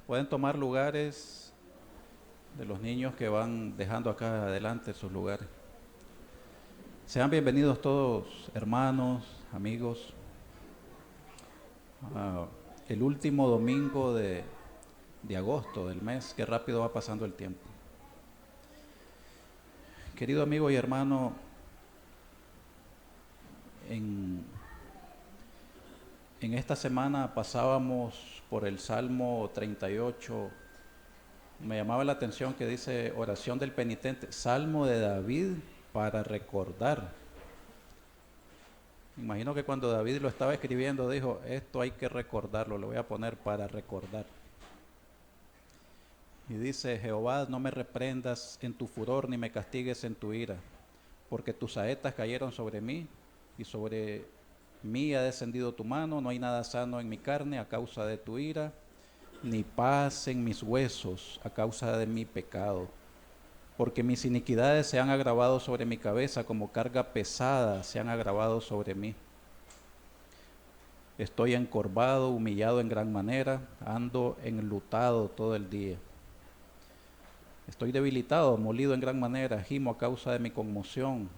Pueden tomar lugares de los niños que van dejando acá adelante sus lugares. Sean bienvenidos todos, hermanos, amigos. El último domingo de agosto del mes, qué rápido va pasando el tiempo. Querido amigo y hermano, en esta semana pasábamos por el Salmo 38. Me llamaba la atención que dice oración del penitente, Salmo de David para recordar. Me imagino que cuando David lo estaba escribiendo dijo, esto hay que recordarlo, lo voy a poner para recordar. Y dice, Jehová, no me reprendas en tu furor ni me castigues en tu ira, porque tus saetas cayeron sobre mí y sobre mí ha descendido tu mano, no hay nada sano en mi carne a causa de tu ira, ni paz en mis huesos a causa de mi pecado. Porque mis iniquidades se han agravado sobre mi cabeza, como carga pesada se han agravado sobre mí. Estoy encorvado, humillado en gran manera, ando enlutado todo el día. Estoy debilitado, molido en gran manera, gimo a causa de mi conmoción.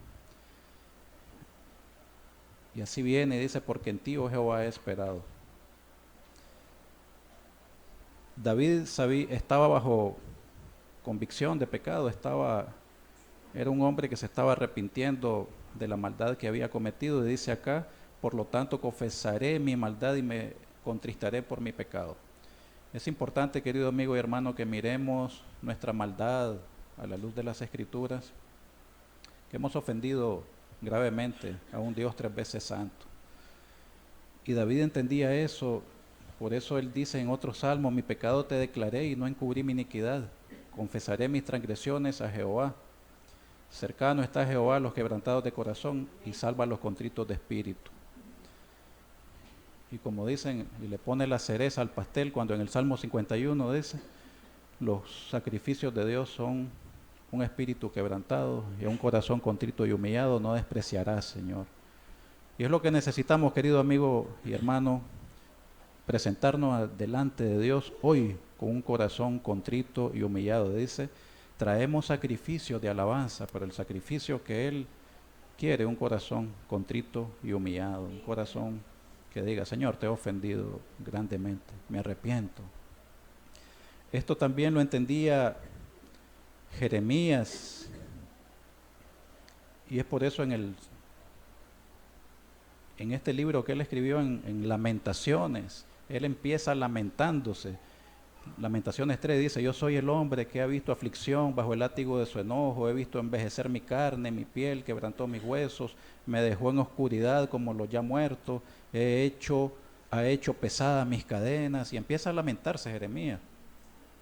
Y así viene y dice, porque en ti, oh Jehová, he esperado. David estaba bajo convicción de pecado, era un hombre que se estaba arrepintiendo de la maldad que había cometido, y dice acá, por lo tanto confesaré mi maldad y me contristaré por mi pecado. Es importante, querido amigo y hermano, que miremos nuestra maldad a la luz de las Escrituras, que hemos ofendido gravemente a un Dios 3 veces santo. Y David entendía eso, por eso él dice en otro salmo, mi pecado te declaré y no encubrí mi iniquidad, confesaré mis transgresiones a Jehová. Cercano está Jehová a los quebrantados de corazón y salva a los contritos de espíritu. Y como dicen, y le pone la cereza al pastel, cuando en el Salmo 51 dice, los sacrificios de Dios son un espíritu quebrantado y un corazón contrito y humillado no despreciarás, Señor. Y es lo que necesitamos, querido amigo y hermano, presentarnos delante de Dios hoy con un corazón contrito y humillado. Dice, traemos sacrificios de alabanza, pero el sacrificio que Él quiere, un corazón contrito y humillado, un corazón que diga, Señor, te he ofendido grandemente, me arrepiento. Esto también lo entendía Jeremías, y es por eso en este libro que él escribió en Lamentaciones, él empieza lamentándose. Lamentaciones 3 dice, yo soy el hombre que ha visto aflicción bajo el látigo de su enojo, he visto envejecer mi carne, mi piel, quebrantó mis huesos, me dejó en oscuridad como los ya muertos, ha hecho pesadas mis cadenas, y empieza a lamentarse Jeremías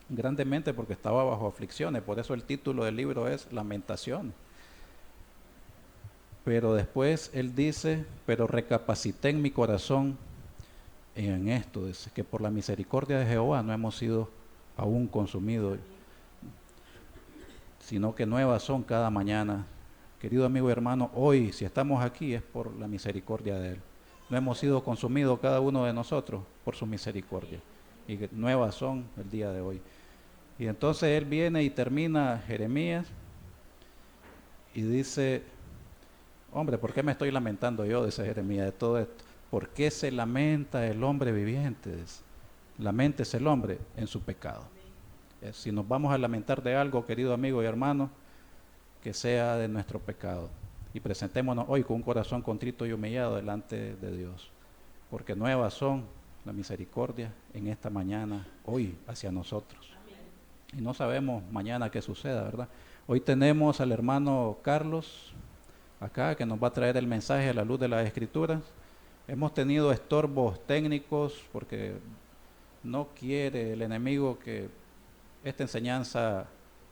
grandemente porque estaba bajo aflicciones, por eso el título del libro es Lamentaciones. Pero después él dice, pero recapacité en mi corazón en esto, dice, que por la misericordia de Jehová no hemos sido aún consumidos, sino que nuevas son cada mañana. Querido amigo y hermano, hoy si estamos aquí es por la misericordia de Él. No hemos sido consumidos cada uno de nosotros por su misericordia. Y nuevas son el día de hoy. Y entonces Él viene y termina Jeremías y dice, hombre, ¿por qué me estoy lamentando yo, dice Jeremías, de todo esto? ¿Por qué se lamenta el hombre viviente? Laméntese el hombre en su pecado. Si nos vamos a lamentar de algo, querido amigo y hermano, que sea de nuestro pecado. Y presentémonos hoy con un corazón contrito y humillado delante de Dios. Porque nuevas son la misericordia en esta mañana, hoy, hacia nosotros. Y no sabemos mañana qué suceda, ¿verdad? Hoy tenemos al hermano Carlos acá, que nos va a traer el mensaje a la luz de las Escrituras. Hemos tenido estorbos técnicos porque no quiere el enemigo que esta enseñanza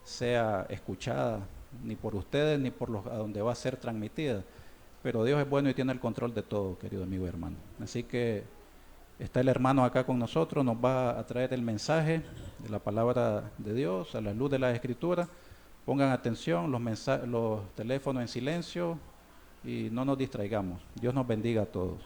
sea escuchada ni por ustedes ni por los a donde va a ser transmitida. Pero Dios es bueno y tiene el control de todo, querido amigo y hermano. Así que está el hermano acá con nosotros, nos va a traer el mensaje de la palabra de Dios a la luz de las Escrituras. Pongan atención, los teléfonos en silencio y no nos distraigamos. Dios nos bendiga a todos.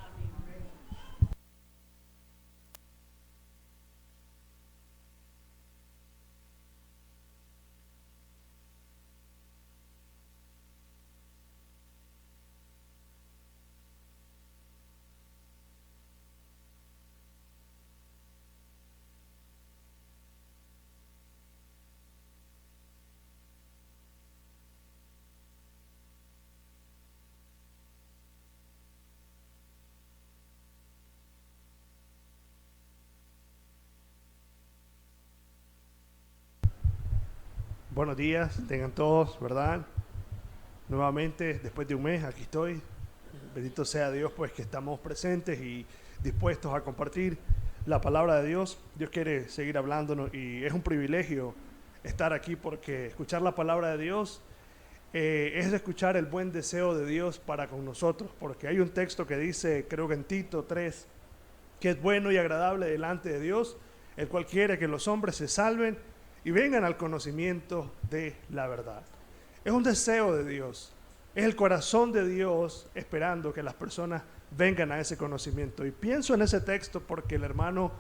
Buenos días, tengan todos, ¿verdad? Nuevamente, después de un mes, aquí estoy. Bendito sea Dios, pues, que estamos presentes y dispuestos a compartir la palabra de Dios. Dios quiere seguir hablándonos y es un privilegio estar aquí porque escuchar la palabra de Dios es escuchar el buen deseo de Dios para con nosotros. Porque hay un texto que dice, creo que en Tito 3, que es bueno y agradable delante de Dios, el cual quiere que los hombres se salven y vengan al conocimiento de la verdad. Es un deseo de Dios, es el corazón de Dios esperando que las personas vengan a ese conocimiento. Y pienso en ese texto porque el hermano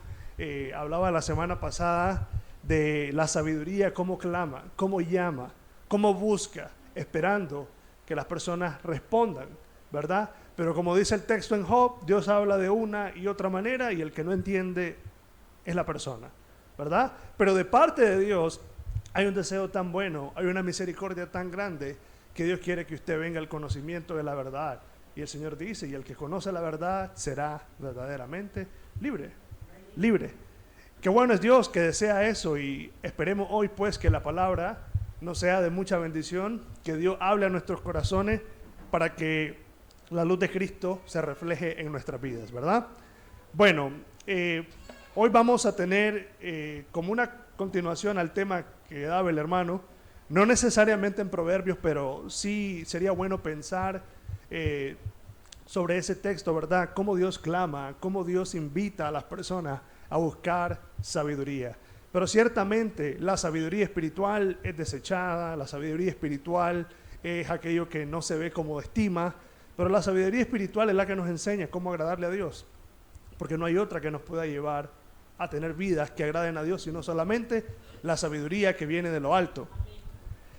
hablaba la semana pasada de la sabiduría, cómo clama, cómo llama, cómo busca, esperando que las personas respondan, ¿verdad? Pero como dice el texto en Job, Dios habla de una y otra manera y el que no entiende es la persona, ¿verdad? Pero de parte de Dios hay un deseo tan bueno, hay una misericordia tan grande que Dios quiere que usted venga al conocimiento de la verdad. Y el Señor dice, y el que conoce la verdad será verdaderamente libre, libre. Qué bueno es Dios que desea eso y esperemos hoy pues que la palabra nos sea de mucha bendición, que Dios hable a nuestros corazones para que la luz de Cristo se refleje en nuestras vidas, ¿verdad? Bueno, hoy vamos a tener como una continuación al tema que daba el hermano, no necesariamente en Proverbios, pero sí sería bueno pensar sobre ese texto, ¿verdad? Cómo Dios clama, cómo Dios invita a las personas a buscar sabiduría. Pero ciertamente la sabiduría espiritual es desechada, la sabiduría espiritual es aquello que no se ve como estima, pero la sabiduría espiritual es la que nos enseña cómo agradarle a Dios, porque no hay otra que nos pueda llevar a tener vidas que agraden a Dios, sino solamente la sabiduría que viene de lo alto.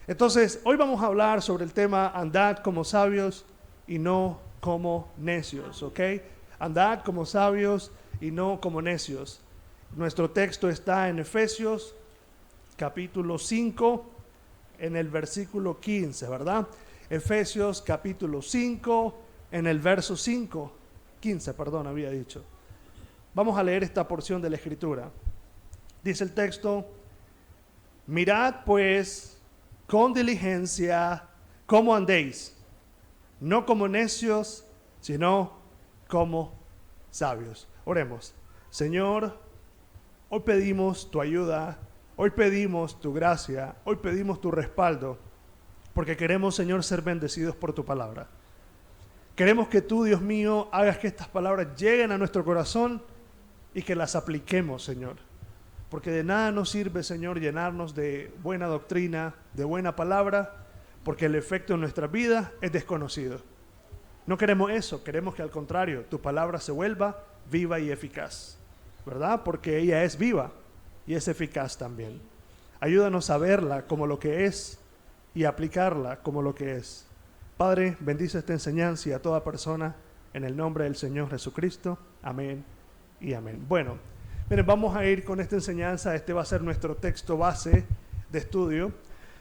Entonces, hoy vamos a hablar sobre el tema andad como sabios y no como necios, ¿ok? Andad como sabios y no como necios. Nuestro texto está en Efesios capítulo 5, en el versículo 15, ¿verdad? Efesios capítulo 5, en el verso 15, había dicho. Vamos a leer esta porción de la Escritura. Dice el texto, mirad pues con diligencia cómo andéis, no como necios, sino como sabios. Oremos. Señor, hoy pedimos tu ayuda, hoy pedimos tu gracia, hoy pedimos tu respaldo, porque queremos, Señor, ser bendecidos por tu palabra. Queremos que tú, Dios mío, hagas que estas palabras lleguen a nuestro corazón y que las apliquemos, Señor. Porque de nada nos sirve, Señor, llenarnos de buena doctrina, de buena palabra, porque el efecto en nuestra vida es desconocido. No queremos eso, queremos que al contrario, tu palabra se vuelva viva y eficaz, ¿verdad? Porque ella es viva y es eficaz también. Ayúdanos a verla como lo que es y aplicarla como lo que es. Padre, bendice esta enseñanza y a toda persona en el nombre del Señor Jesucristo. Amén y amén. Bueno, miren, vamos a ir con esta enseñanza. Este va a ser nuestro texto base de estudio,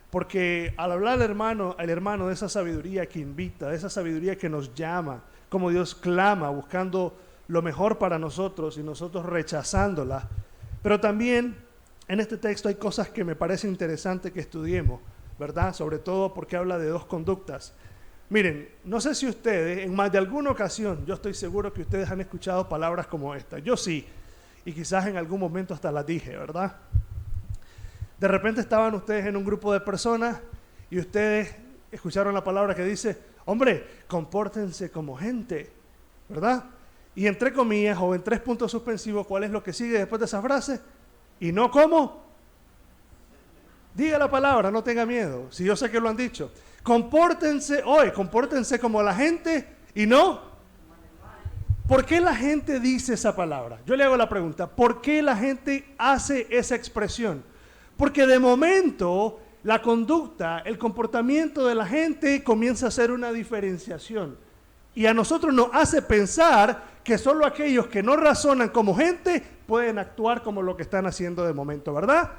porque al hablar el hermano de esa sabiduría que invita, de esa sabiduría que nos llama, como Dios clama buscando lo mejor para nosotros y nosotros rechazándola. Pero también en este texto hay cosas que me parece interesante que estudiemos, ¿verdad? Sobre todo porque habla de dos conductas. Miren, no sé si ustedes, en más de alguna ocasión, yo estoy seguro que ustedes han escuchado palabras como esta. Yo sí, y quizás en algún momento hasta las dije, ¿verdad? De repente estaban ustedes en un grupo de personas y ustedes escucharon la palabra que dice, hombre, compórtense como gente, ¿verdad? Y entre comillas o en 3 puntos suspensivos, ¿cuál es lo que sigue después de esa frase? Y no como. Diga la palabra, no tenga miedo, si yo sé que lo han dicho. Compórtense como la gente y no. ¿Por qué la gente dice esa palabra? Yo le hago la pregunta, ¿por qué la gente hace esa expresión? Porque de momento la conducta, el comportamiento de la gente comienza a hacer una diferenciación. Y a nosotros nos hace pensar que solo aquellos que no razonan como gente pueden actuar como lo que están haciendo de momento, ¿verdad?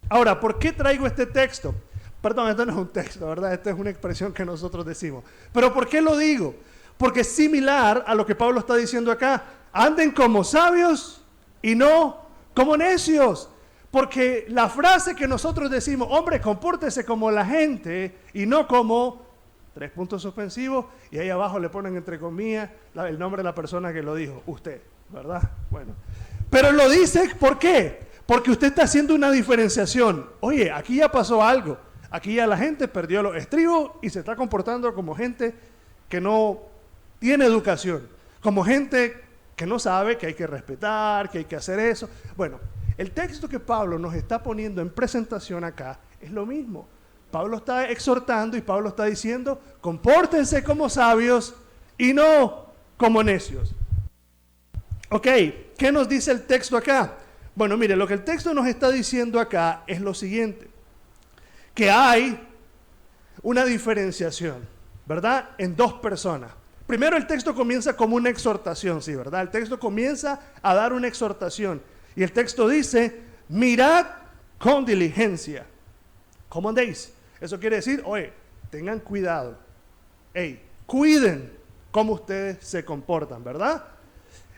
Ahora, ¿por qué traigo este texto? Perdón, esto no es un texto, ¿verdad? Esta es una expresión que nosotros decimos. ¿Pero por qué lo digo? Porque es similar a lo que Pablo está diciendo acá. Anden como sabios y no como necios. Porque la frase que nosotros decimos, hombre, compórtese como la gente y no como, 3 puntos suspensivos, y ahí abajo le ponen entre comillas el nombre de la persona que lo dijo, usted, ¿verdad? Bueno, pero lo dice, ¿por qué? Porque usted está haciendo una diferenciación. Oye, aquí ya pasó algo, aquí ya la gente perdió los estribos y se está comportando como gente que no tiene educación, como gente que no sabe que hay que respetar, que hay que hacer eso. Bueno, el texto que Pablo nos está poniendo en presentación acá es lo mismo. Pablo está exhortando y Pablo está diciendo, compórtense como sabios y no como necios. Ok, ¿qué nos dice el texto acá? Bueno, mire, lo que el texto nos está diciendo acá es lo siguiente, que hay una diferenciación, ¿verdad? En 2 personas. Primero el texto comienza como una exhortación, sí, ¿verdad? El texto comienza a dar una exhortación y el texto dice, mirad con diligencia. ¿Cómo andéis? Eso quiere decir, oye, tengan cuidado. Hey, cuiden cómo ustedes se comportan, ¿verdad?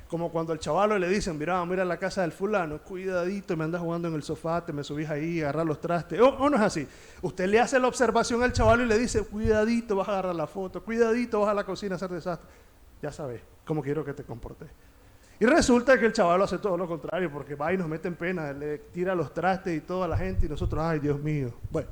Como cuando al chavalo le dicen, mira, vamos a ir a la casa del fulano, cuidadito, me andas jugando en el sofá, te me subís ahí, agarrar los trastes. O no es así. Usted le hace la observación al chavalo y le dice, cuidadito, vas a agarrar la foto, cuidadito, vas a la cocina a hacer desastre. Ya sabes cómo quiero que te comportes. Y resulta que el chavalo hace todo lo contrario, porque va y nos mete en pena, le tira los trastes y toda la gente y nosotros, ay, Dios mío. Bueno,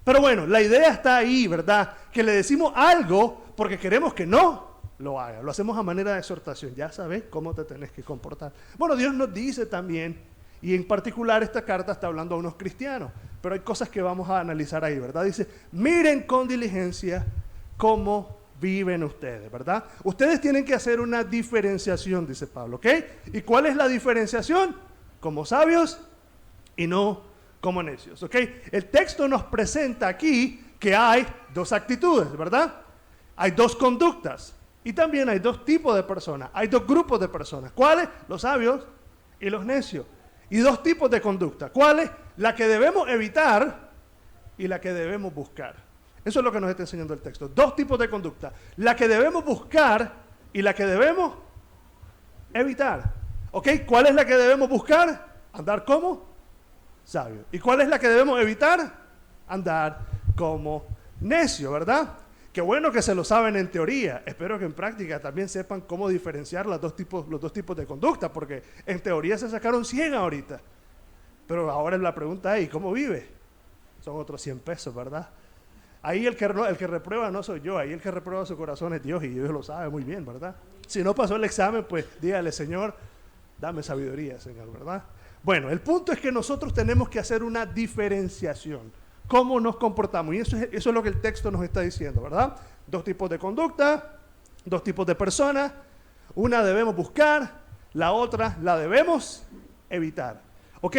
pero bueno, la idea está ahí, ¿verdad? Que le decimos algo porque queremos que no lo haga. Lo hacemos a manera de exhortación. Ya sabes cómo te tenés que comportar. Bueno, Dios nos dice también, y en particular esta carta está hablando a unos cristianos, pero hay cosas que vamos a analizar ahí, ¿verdad? Dice, miren con diligencia cómo viven ustedes, ¿verdad? Ustedes tienen que hacer una diferenciación, dice Pablo, ¿ok? ¿Y cuál es la diferenciación? Como sabios y no como necios, ¿ok? El texto nos presenta aquí que hay 2 actitudes, ¿verdad? Hay 2 conductas y también hay 2 tipos de personas, hay 2 grupos de personas. ¿Cuáles? Los sabios y los necios. Y 2 tipos de conducta. ¿Cuáles? La que debemos evitar y la que debemos buscar. Eso es lo que nos está enseñando el texto. 2 tipos de conducta. La que debemos buscar y la que debemos evitar. ¿Ok? ¿Cuál es la que debemos buscar? Andar como sabio. ¿Y cuál es la que debemos evitar? Andar como necio, ¿verdad? Qué bueno que se lo saben en teoría. Espero que en práctica también sepan cómo diferenciar los dos tipos de conducta, porque en teoría se sacaron 100 ahorita. Pero ahora la pregunta es, ¿cómo vive? Son otros 100 pesos, ¿verdad? Ahí el que reprueba no soy yo, ahí el que reprueba su corazón es Dios y Dios lo sabe muy bien, ¿verdad? Si no pasó el examen, pues dígale, Señor, dame sabiduría, Señor, ¿verdad? Bueno, el punto es que nosotros tenemos que hacer una diferenciación. ¿Cómo nos comportamos? Y eso es lo que el texto nos está diciendo, ¿verdad? 2 tipos de conducta, 2 tipos de personas. Una debemos buscar, la otra la debemos evitar. ¿Ok?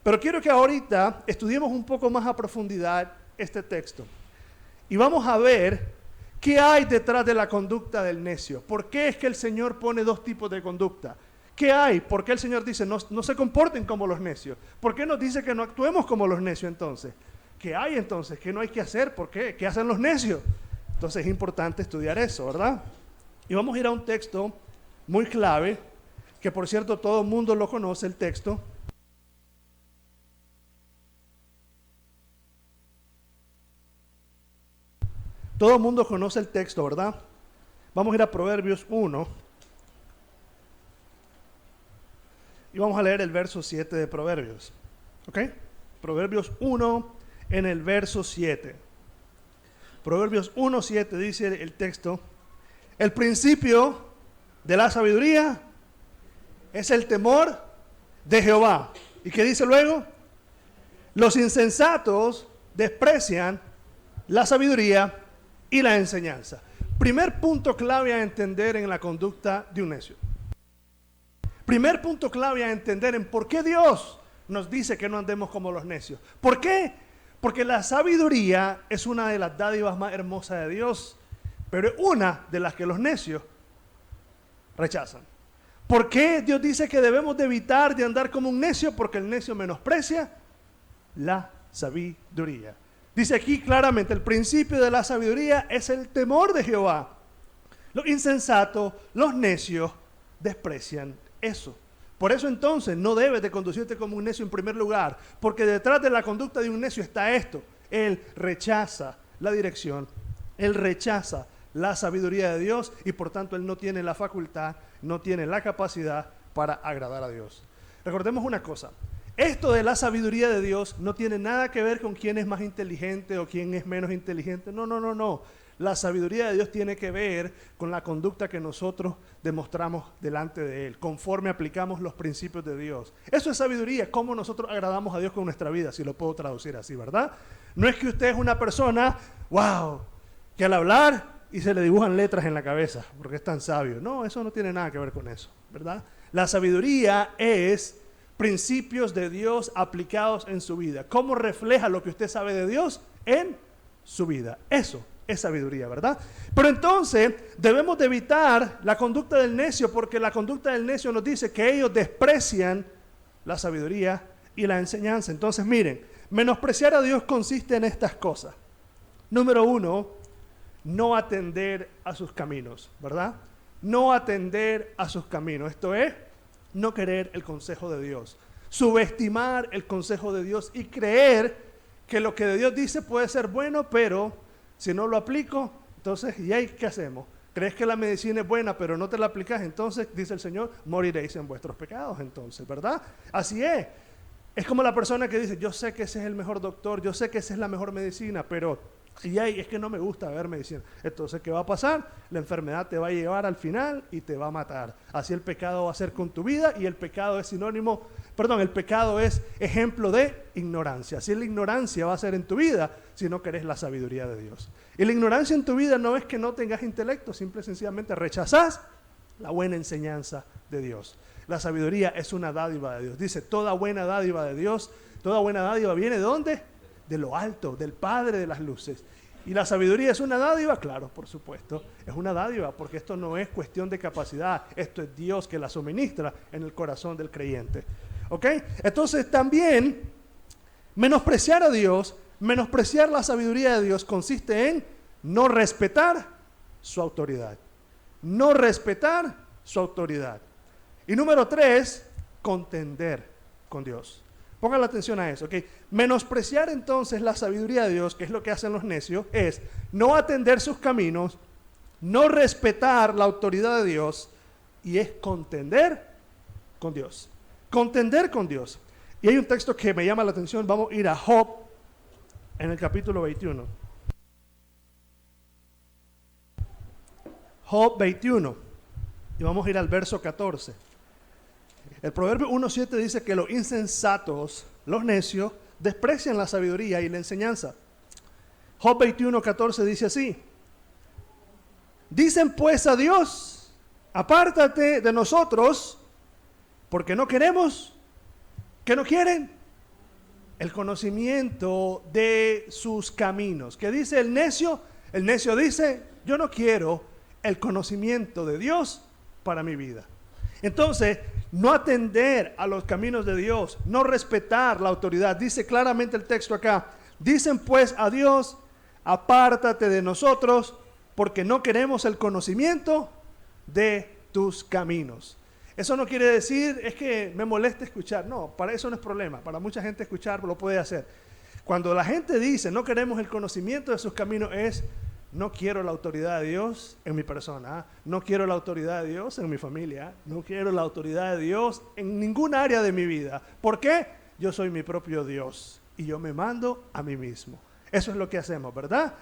Pero quiero que ahorita estudiemos un poco más a profundidad este texto. Y vamos a ver qué hay detrás de la conducta del necio. ¿Por qué es que el Señor pone 2 tipos de conducta? ¿Qué hay? ¿Por qué el Señor dice no se comporten como los necios? ¿Por qué nos dice que no actuemos como los necios entonces? ¿Qué hay entonces? ¿Qué no hay que hacer? ¿Por qué? ¿Qué hacen los necios? Entonces es importante estudiar eso, ¿verdad? Y vamos a ir a un texto muy clave, que por cierto todo el mundo lo conoce, el texto. Todo el mundo conoce el texto, ¿verdad? Vamos a ir a Proverbios 1. Y vamos a leer el verso 7 de Proverbios. ¿Ok? Proverbios 1 en el verso 7. Proverbios 1, 7 dice el texto: el principio de la sabiduría es el temor de Jehová. ¿Y qué dice luego? Los insensatos desprecian la sabiduría y la enseñanza. Primer punto clave a entender en la conducta de un necio. Primer punto clave a entender en por qué Dios nos dice que no andemos como los necios. ¿Por qué? Porque la sabiduría es una de las dádivas más hermosas de Dios, pero es una de las que los necios rechazan. ¿Por qué Dios dice que debemos de evitar de andar como un necio? Porque el necio menosprecia la sabiduría. Dice aquí claramente, el principio de la sabiduría es el temor de Jehová. Los insensatos, los necios, desprecian eso. Por eso entonces no debes de conducirte como un necio en primer lugar, porque detrás de la conducta de un necio está esto: él rechaza la dirección, él rechaza la sabiduría de Dios y por tanto él no tiene la facultad, no tiene la capacidad para agradar a Dios. Recordemos una cosa: esto de la sabiduría de Dios no tiene nada que ver con quién es más inteligente o quién es menos inteligente. No. La sabiduría de Dios tiene que ver con la conducta que nosotros demostramos delante de Él, conforme aplicamos los principios de Dios. Eso es sabiduría, cómo nosotros agradamos a Dios con nuestra vida, si lo puedo traducir así, ¿verdad? No es que usted es una persona, wow, que al hablar y se le dibujan letras en la cabeza, porque es tan sabio. No, eso no tiene nada que ver con eso, ¿verdad? La sabiduría es principios de Dios aplicados en su vida. ¿Cómo refleja lo que usted sabe de Dios en su vida? Eso es sabiduría, ¿verdad? Pero entonces debemos de evitar la conducta del necio, porque la conducta del necio nos dice que ellos desprecian la sabiduría y la enseñanza. Entonces miren, menospreciar a Dios consiste en estas cosas. Número 1, no atender a sus caminos, ¿verdad? No atender a sus caminos. Esto es, no querer el consejo de Dios, subestimar el consejo de Dios y creer que lo que de Dios dice puede ser bueno, pero si no lo aplico, entonces, ¿y ahí qué hacemos? ¿Crees que la medicina es buena, pero no te la aplicas? Entonces, dice el Señor, moriréis en vuestros pecados, entonces, ¿verdad? Así es. Es como la persona que dice, yo sé que ese es el mejor doctor, yo sé que esa es la mejor medicina, pero y ahí es que no me gusta ver medicina. Entonces, ¿qué va a pasar? La enfermedad te va a llevar al final y te va a matar. Así el pecado va a ser con tu vida, y el pecado es el pecado es ejemplo de ignorancia. Así la ignorancia va a ser en tu vida si no querés la sabiduría de Dios. Y la ignorancia en tu vida no es que no tengas intelecto, simple y sencillamente rechazás la buena enseñanza de Dios. La sabiduría es una dádiva de Dios. Dice, toda buena dádiva de Dios, toda buena dádiva viene ¿de dónde? De lo alto, del Padre de las luces. ¿Y la sabiduría es una dádiva? Claro, por supuesto, es una dádiva, porque esto no es cuestión de capacidad, esto es Dios que la suministra en el corazón del creyente. ¿Ok? Entonces también, menospreciar a Dios, menospreciar la sabiduría de Dios consiste en no respetar su autoridad. No respetar su autoridad. Y número 3, contender con Dios. Pongan la atención a eso, ¿ok? Menospreciar entonces la sabiduría de Dios, que es lo que hacen los necios, es no atender sus caminos, no respetar la autoridad de Dios, y es contender con Dios. Contender con Dios. Y hay un texto que me llama la atención. Vamos a ir a Job en el capítulo 21. Job 21. Y vamos a ir al verso 14. El Proverbio 1:7 dice que los insensatos, los necios, desprecian la sabiduría y la enseñanza. Job 21:14 dice así: dicen pues a Dios, apártate de nosotros, porque no queremos, ¿qué no quieren? El conocimiento de sus caminos. ¿Qué dice el necio? El necio dice, yo no quiero el conocimiento de Dios para mi vida. Entonces, no atender a los caminos de Dios, no respetar la autoridad. Dice claramente el texto acá, dicen pues a Dios, apártate de nosotros, porque no queremos el conocimiento de tus caminos. Eso no quiere decir, es que me molesta escuchar. No, para eso no es problema. Para mucha gente escuchar lo puede hacer. Cuando la gente dice, no queremos el conocimiento de sus caminos, es, no quiero la autoridad de Dios en mi persona, no quiero la autoridad de Dios en mi familia, no quiero la autoridad de Dios en ningún área de mi vida. ¿Por qué? Yo soy mi propio Dios y yo me mando a mí mismo. Eso es lo que hacemos, ¿verdad?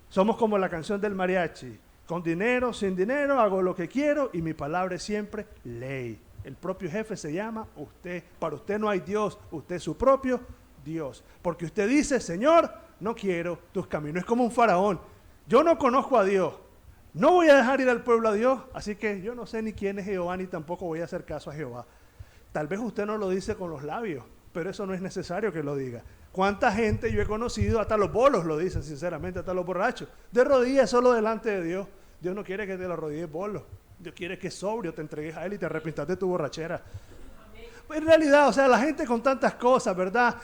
Somos como la canción del mariachi. Con dinero, sin dinero, hago lo que quiero y mi palabra es siempre ley. El propio jefe se llama usted. Para usted no hay Dios, usted es su propio Dios. Porque usted dice, Señor, no quiero tus caminos. Es como un faraón. Yo no conozco a Dios. No voy a dejar ir al pueblo a Dios, así que yo no sé ni quién es Jehová, ni tampoco voy a hacer caso a Jehová. Tal vez usted no lo dice con los labios, pero eso no es necesario que lo diga. ¿Cuánta gente yo he conocido? Hasta los bolos lo dicen, sinceramente, hasta los borrachos. De rodillas solo delante de Dios. Dios no quiere que te lo arrodilles bolo. Dios quiere que sobrio te entregues a Él y te arrepientas de tu borrachera. Pues en realidad, o sea, la gente con tantas cosas, ¿verdad?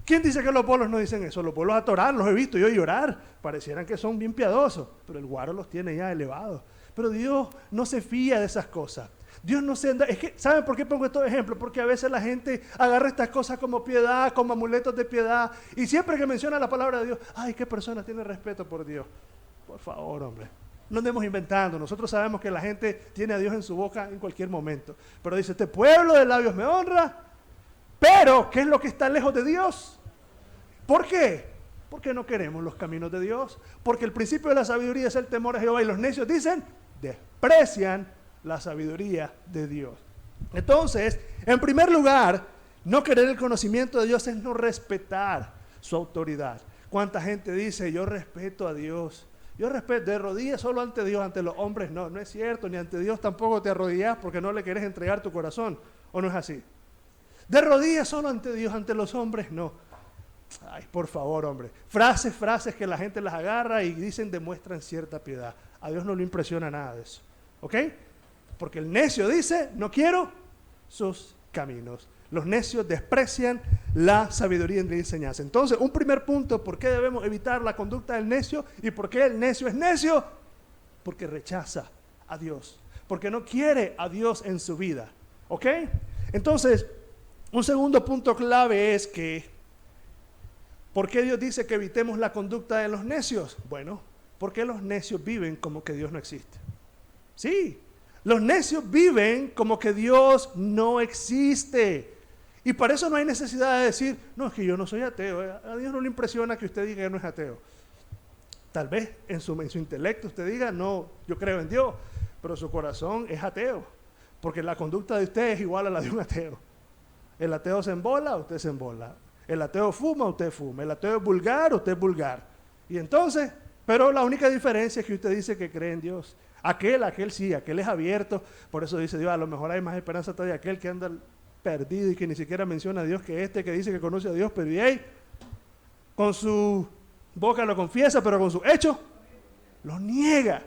¿Quién dice que los bolos no dicen eso? Los bolos a torar, los he visto yo llorar. Parecieran que son bien piadosos, pero el guaro los tiene ya elevados. Pero Dios no se fía de esas cosas. Dios no se anda, es que, ¿saben por qué pongo estos ejemplos? Porque a veces la gente agarra estas cosas como piedad, como amuletos de piedad, y siempre que menciona la palabra de Dios, ay, qué persona tiene respeto por Dios. Por favor, hombre, no andemos inventando. Nosotros sabemos que la gente tiene a Dios en su boca en cualquier momento. Pero dice, este pueblo de labios me honra, pero ¿qué es lo que está lejos de Dios? ¿Por qué? Porque no queremos los caminos de Dios. Porque el principio de la sabiduría es el temor a Jehová, y los necios dicen, desprecian la sabiduría de Dios. Entonces, en primer lugar, no querer el conocimiento de Dios es no respetar su autoridad. ¿Cuánta gente dice, yo respeto a Dios? Yo respeto, de rodillas solo ante Dios, ante los hombres no. No es cierto, ni ante Dios tampoco te arrodillas porque no le quieres entregar tu corazón. ¿O no es así? De rodillas solo ante Dios, ante los hombres no. Ay, por favor, hombre. Frases que la gente las agarra y dicen, demuestran cierta piedad. A Dios no le impresiona nada de eso. ¿Ok? Porque el necio dice, no quiero sus caminos. Los necios desprecian la sabiduría y la enseñanza. Entonces, un primer punto, ¿por qué debemos evitar la conducta del necio? ¿Y por qué el necio es necio? Porque rechaza a Dios. Porque no quiere a Dios en su vida. ¿Ok? Entonces, un segundo punto clave es que, ¿por qué Dios dice que evitemos la conducta de los necios? Bueno, porque los necios viven como que Dios no existe. Sí. Los necios viven como que Dios no existe. Y para eso no hay necesidad de decir, no, es que yo no soy ateo. A Dios no le impresiona que usted diga que no es ateo. Tal vez en su intelecto usted diga, no, yo creo en Dios, pero su corazón es ateo. Porque la conducta de usted es igual a la de un ateo. El ateo se embola, usted se embola. El ateo fuma, usted fuma. El ateo es vulgar, usted es vulgar. Y entonces, pero la única diferencia es que usted dice que cree en Dios. Aquel sí, aquel es abierto. Por eso dice Dios, a lo mejor hay más esperanza todavía aquel que anda perdido y que ni siquiera menciona a Dios, que este que dice que conoce a Dios, pero y ahí, con su boca lo confiesa, pero con su hecho lo niega.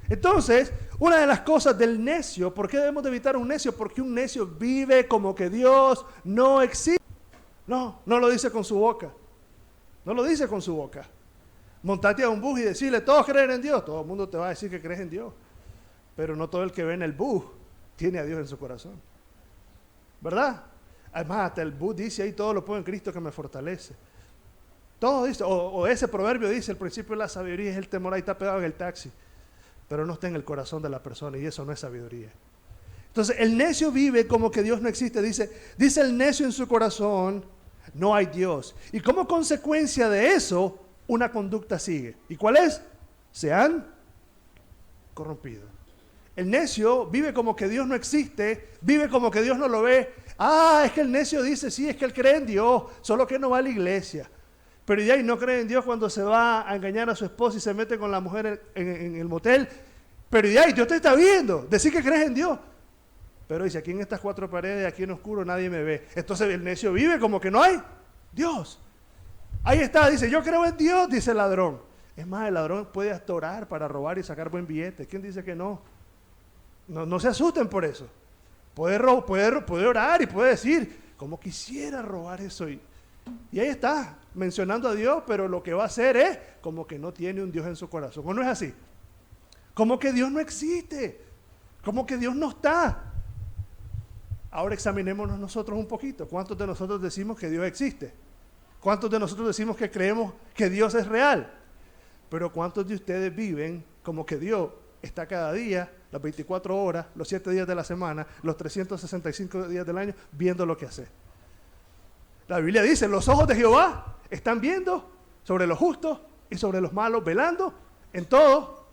Entonces, una de las cosas del necio, ¿por qué debemos de evitar un necio? Porque un necio vive como que Dios no existe. No lo dice con su boca. No lo dice con su boca. Montarte a un bus y decirle, todos creen en Dios. Todo el mundo te va a decir que crees en Dios. Pero no todo el que ve en el bus tiene a Dios en su corazón. ¿Verdad? Además, hasta el bus dice ahí, todo lo puedo en Cristo que me fortalece. Todo dice, o ese proverbio dice, el principio de la sabiduría es el temor, ahí está pegado en el taxi. Pero no está en el corazón de la persona, y eso no es sabiduría. Entonces, el necio vive como que Dios no existe. Dice el necio en su corazón, no hay Dios. Y como consecuencia de eso, una conducta sigue. ¿Y cuál es? Se han corrompido. El necio vive como que Dios no existe, vive como que Dios no lo ve. Es que el necio dice, sí, es que él cree en Dios, solo que no va a la iglesia. Pero ya no cree en Dios cuando se va a engañar a su esposa y se mete con la mujer en el motel. Pero ya Dios te está viendo, decir que crees en Dios. Pero dice, aquí en estas cuatro paredes, aquí en oscuro, nadie me ve. Entonces el necio vive como que no hay Dios. Ahí está, dice, yo creo en Dios, dice el ladrón. Es más, el ladrón puede hasta orar para robar y sacar buen billete. ¿Quién dice que no? No se asusten por eso. Puede orar y puede decir, como quisiera robar eso. Y ahí está, mencionando a Dios, pero lo que va a hacer es como que no tiene un Dios en su corazón. ¿O no es así? Como que Dios no existe. Como que Dios no está. Ahora examinémonos nosotros un poquito. ¿Cuántos de nosotros decimos que Dios existe? ¿Cuántos de nosotros decimos que creemos que Dios es real? Pero ¿cuántos de ustedes viven como que Dios está cada día, las 24 horas, los 7 días de la semana, los 365 días del año, viendo lo que hace? La Biblia dice, los ojos de Jehová están viendo sobre los justos y sobre los malos, velando en todo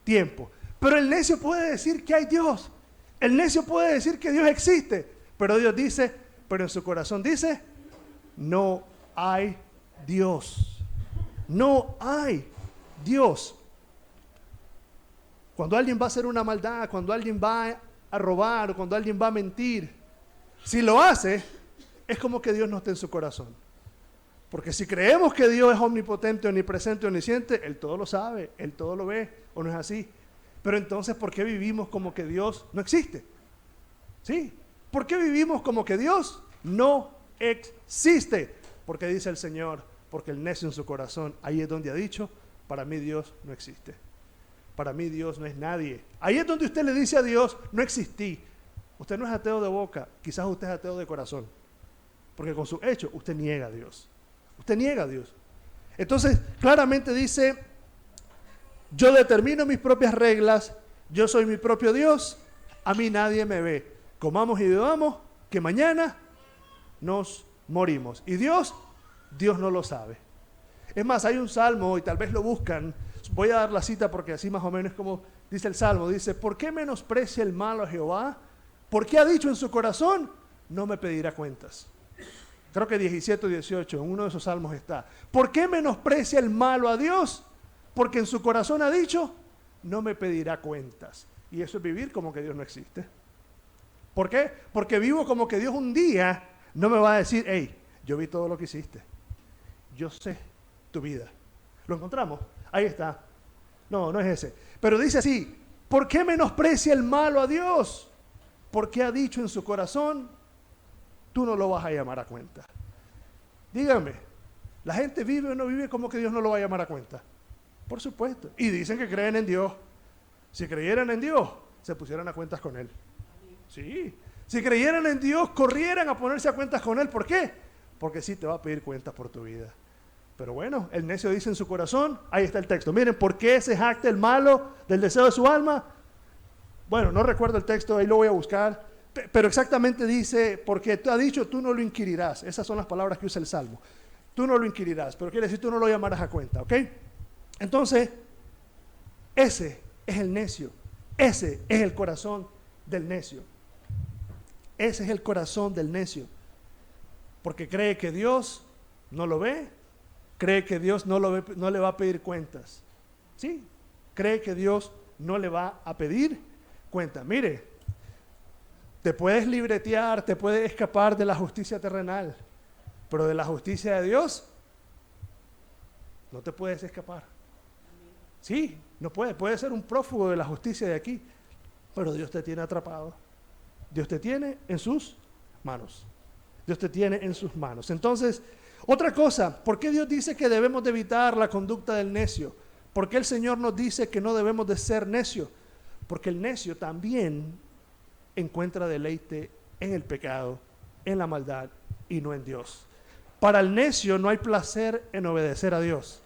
tiempo. Pero el necio puede decir que hay Dios. El necio puede decir que Dios existe. Pero Dios dice, pero en su corazón dice, no hay Dios. No hay Dios. Cuando alguien va a hacer una maldad, cuando alguien va a robar, o cuando alguien va a mentir, si lo hace, es como que Dios no está en su corazón. Porque si creemos que Dios es omnipotente, omnipresente, omnisciente, Él todo lo sabe, Él todo lo ve, ¿o no es así? Pero entonces, ¿por qué vivimos como que Dios no existe? ¿Sí? ¿Por qué vivimos como que Dios no existe? Porque dice el Señor, porque el necio en su corazón, ahí es donde ha dicho, para mí Dios no existe. Para mí Dios no es nadie. Ahí es donde usted le dice a Dios, no existí. Usted no es ateo de boca, quizás usted es ateo de corazón. Porque con su hecho usted niega a Dios. Usted niega a Dios. Entonces, claramente dice, yo determino mis propias reglas, yo soy mi propio Dios, a mí nadie me ve. Comamos y bebamos, que mañana nos morimos. Y Dios no lo sabe. Es más, hay un salmo, y tal vez lo buscan, voy a dar la cita porque así más o menos es como dice el salmo, dice, ¿por qué menosprecia el malo a Jehová? ¿Por qué ha dicho en su corazón? No me pedirá cuentas. Creo que 17 o 18, en uno de esos salmos está. ¿Por qué menosprecia el malo a Dios? Porque en su corazón ha dicho, no me pedirá cuentas. Y eso es vivir como que Dios no existe. ¿Por qué? Porque vivo como que Dios un día no me va a decir, hey, yo vi todo lo que hiciste. Yo sé tu vida. ¿Lo encontramos? Ahí está. No, no es ese. Pero dice así, ¿por qué menosprecia el malo a Dios? Porque ha dicho en su corazón, tú no lo vas a llamar a cuenta. Dígame, ¿la gente vive o no vive como que Dios no lo va a llamar a cuenta? Por supuesto. Y dicen que creen en Dios. Si creyeran en Dios, se pusieran a cuentas con Él. Sí. Si creyeran en Dios, corrieran a ponerse a cuentas con Él. ¿Por qué? Porque sí te va a pedir cuentas por tu vida. Pero bueno, el necio dice en su corazón, ahí está el texto. Miren, ¿por qué se jacta el malo del deseo de su alma? Bueno, no recuerdo el texto, ahí lo voy a buscar. Pero exactamente dice, porque tú has dicho, tú no lo inquirirás. Esas son las palabras que usa el Salmo. Tú no lo inquirirás, pero quiere decir, tú no lo llamarás a cuenta, ¿ok? Entonces, ese es el necio. Ese es el corazón del necio. Ese es el corazón del necio. Porque cree que Dios no lo ve, cree que Dios no le va a pedir cuentas. ¿Sí? Cree que Dios no le va a pedir cuentas. Mire, te puedes libretear, te puedes escapar de la justicia terrenal, pero de la justicia de Dios no te puedes escapar. Sí, no puedes ser un prófugo de la justicia de aquí, pero Dios te tiene atrapado. Dios te tiene en sus manos. Dios te tiene en sus manos. Entonces, otra cosa, ¿por qué Dios dice que debemos de evitar la conducta del necio? ¿Por qué el Señor nos dice que no debemos de ser necios? Porque el necio también encuentra deleite en el pecado, en la maldad y no en Dios. Para el necio no hay placer en obedecer a Dios.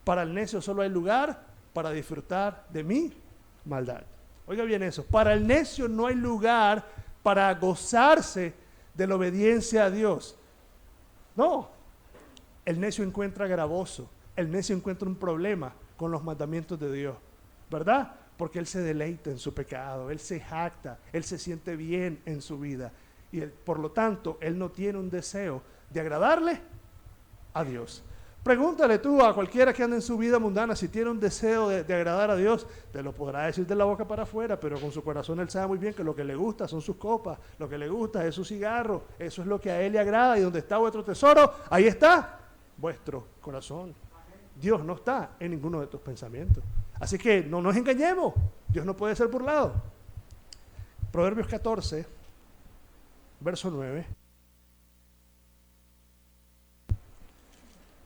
Para el necio solo hay lugar para disfrutar de mi maldad. Oiga bien eso, para el necio no hay lugar para gozarse de la obediencia a Dios. No, el necio encuentra gravoso, el necio encuentra un problema con los mandamientos de Dios, ¿verdad? Porque él se deleita en su pecado, él se jacta, él se siente bien en su vida y por lo tanto él no tiene un deseo de agradarle a Dios. Pregúntale tú a cualquiera que ande en su vida mundana si tiene un deseo de agradar a Dios, te lo podrá decir de la boca para afuera, pero con su corazón él sabe muy bien que lo que le gusta son sus copas, lo que le gusta es su cigarro, eso es lo que a él le agrada, y donde está vuestro tesoro, ahí está vuestro corazón. Dios no está en ninguno de tus pensamientos. Así que no nos engañemos, Dios no puede ser burlado. Proverbios 14, verso 9.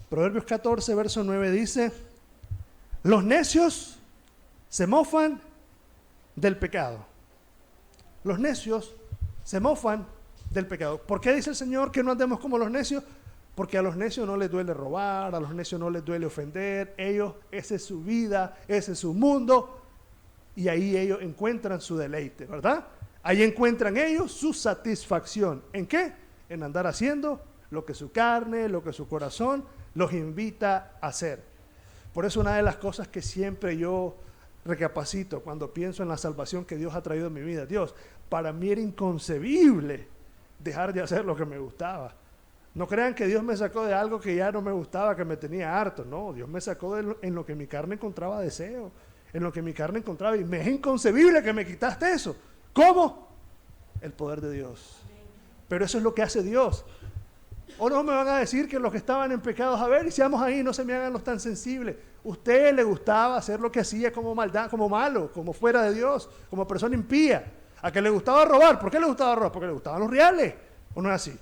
Proverbios 14, verso 9 dice, los necios se mofan del pecado. Los necios se mofan del pecado. ¿Por qué dice el Señor que no andemos como los necios? Porque a los necios no les duele robar, a los necios no les duele ofender. Ellos, esa es su vida, ese es su mundo. Y ahí ellos encuentran su deleite, ¿verdad? Ahí encuentran ellos su satisfacción. ¿En qué? En andar haciendo lo que su carne, lo que su corazón los invita a hacer. Por eso una de las cosas que siempre yo recapacito cuando pienso en la salvación que Dios ha traído en mi vida. Dios, para mí era inconcebible dejar de hacer lo que me gustaba. No crean que Dios me sacó de algo que ya no me gustaba, que me tenía harto. No, Dios me sacó en lo que mi carne encontraba deseo, en lo que mi carne encontraba. Y me es inconcebible que me quitaste eso. ¿Cómo? El poder de Dios. Pero eso es lo que hace Dios. O no me van a decir que los que estaban en pecados, a ver, y seamos ahí, no se me hagan los tan sensibles. Usted le gustaba hacer lo que hacía como maldad, como malo, como fuera de Dios, como persona impía. A que le gustaba robar. ¿Por qué le gustaba robar? Porque le gustaban los reales. ¿O no es así?